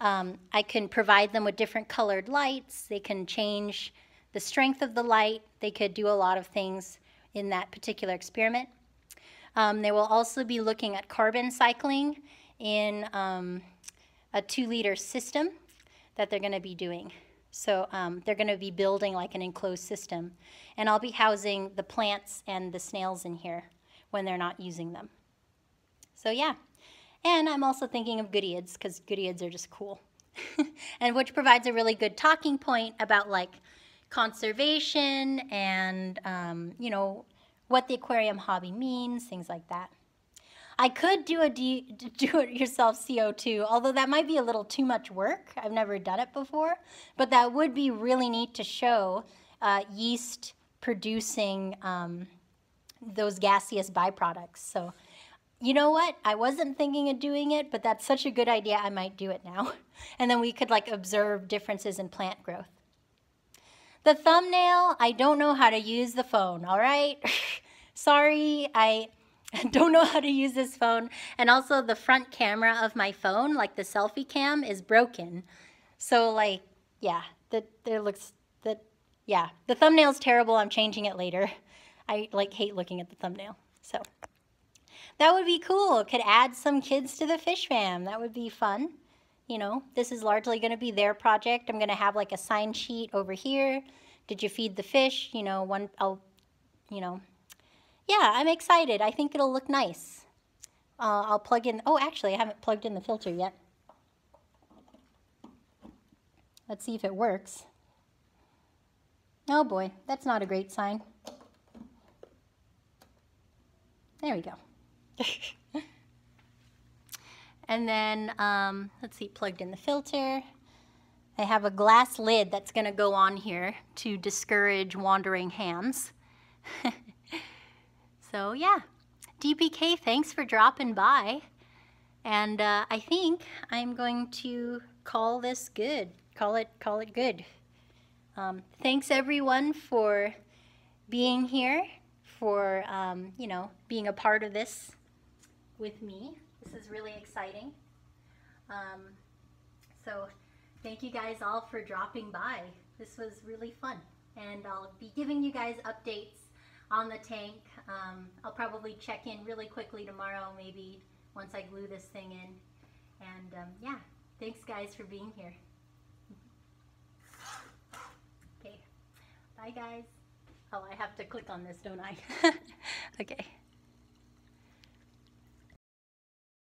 I can provide them with different colored lights. They can change the strength of the light. They could do a lot of things in that particular experiment. They will also be looking at carbon cycling in a 2-liter system that they're going to be doing. So they're going to be building like an enclosed system. And I'll be housing the plants and the snails in here when they're not using them. So yeah. And I'm also thinking of goodeids, because goodeids are just cool. And which provides a really good talking point about like conservation and, you know, what the aquarium hobby means, things like that. I could do a do-it-yourself CO2, although that might be a little too much work. I've never done it before, but that would be really neat to show yeast producing those gaseous byproducts. So you know what? I wasn't thinking of doing it, but that's such a good idea, I might do it now. And then we could like observe differences in plant growth. The thumbnail, I don't know how to use the phone, all right? Sorry, I don't know how to use this phone. And also the front camera of my phone, like the selfie cam, is broken. So like, yeah, the thumbnail's terrible. I'm changing it later. I like hate looking at the thumbnail. So that would be cool. Could add some kids to the fish fam. That would be fun. You know, this is largely going to be their project. I'm going to have like a sign sheet over here. Did you feed the fish? You know, yeah, I'm excited. I think it'll look nice. I'll plug in, oh, actually, I haven't plugged in the filter yet. Let's see if it works. Oh boy, that's not a great sign. There we go. And then, let's see, plugged in the filter. I have a glass lid that's going to go on here to discourage wandering hands. So yeah, DPK, thanks for dropping by. And I think I'm going to call this good. Call it good. Thanks everyone for being here, for you know, being a part of this with me. This is really exciting. So thank you guys all for dropping by. This was really fun. And I'll be giving you guys updates on the tank. I'll probably check in really quickly tomorrow, maybe once I glue this thing in. And yeah, thanks guys for being here. Okay, bye guys. Oh, I have to click on this, don't I? Okay.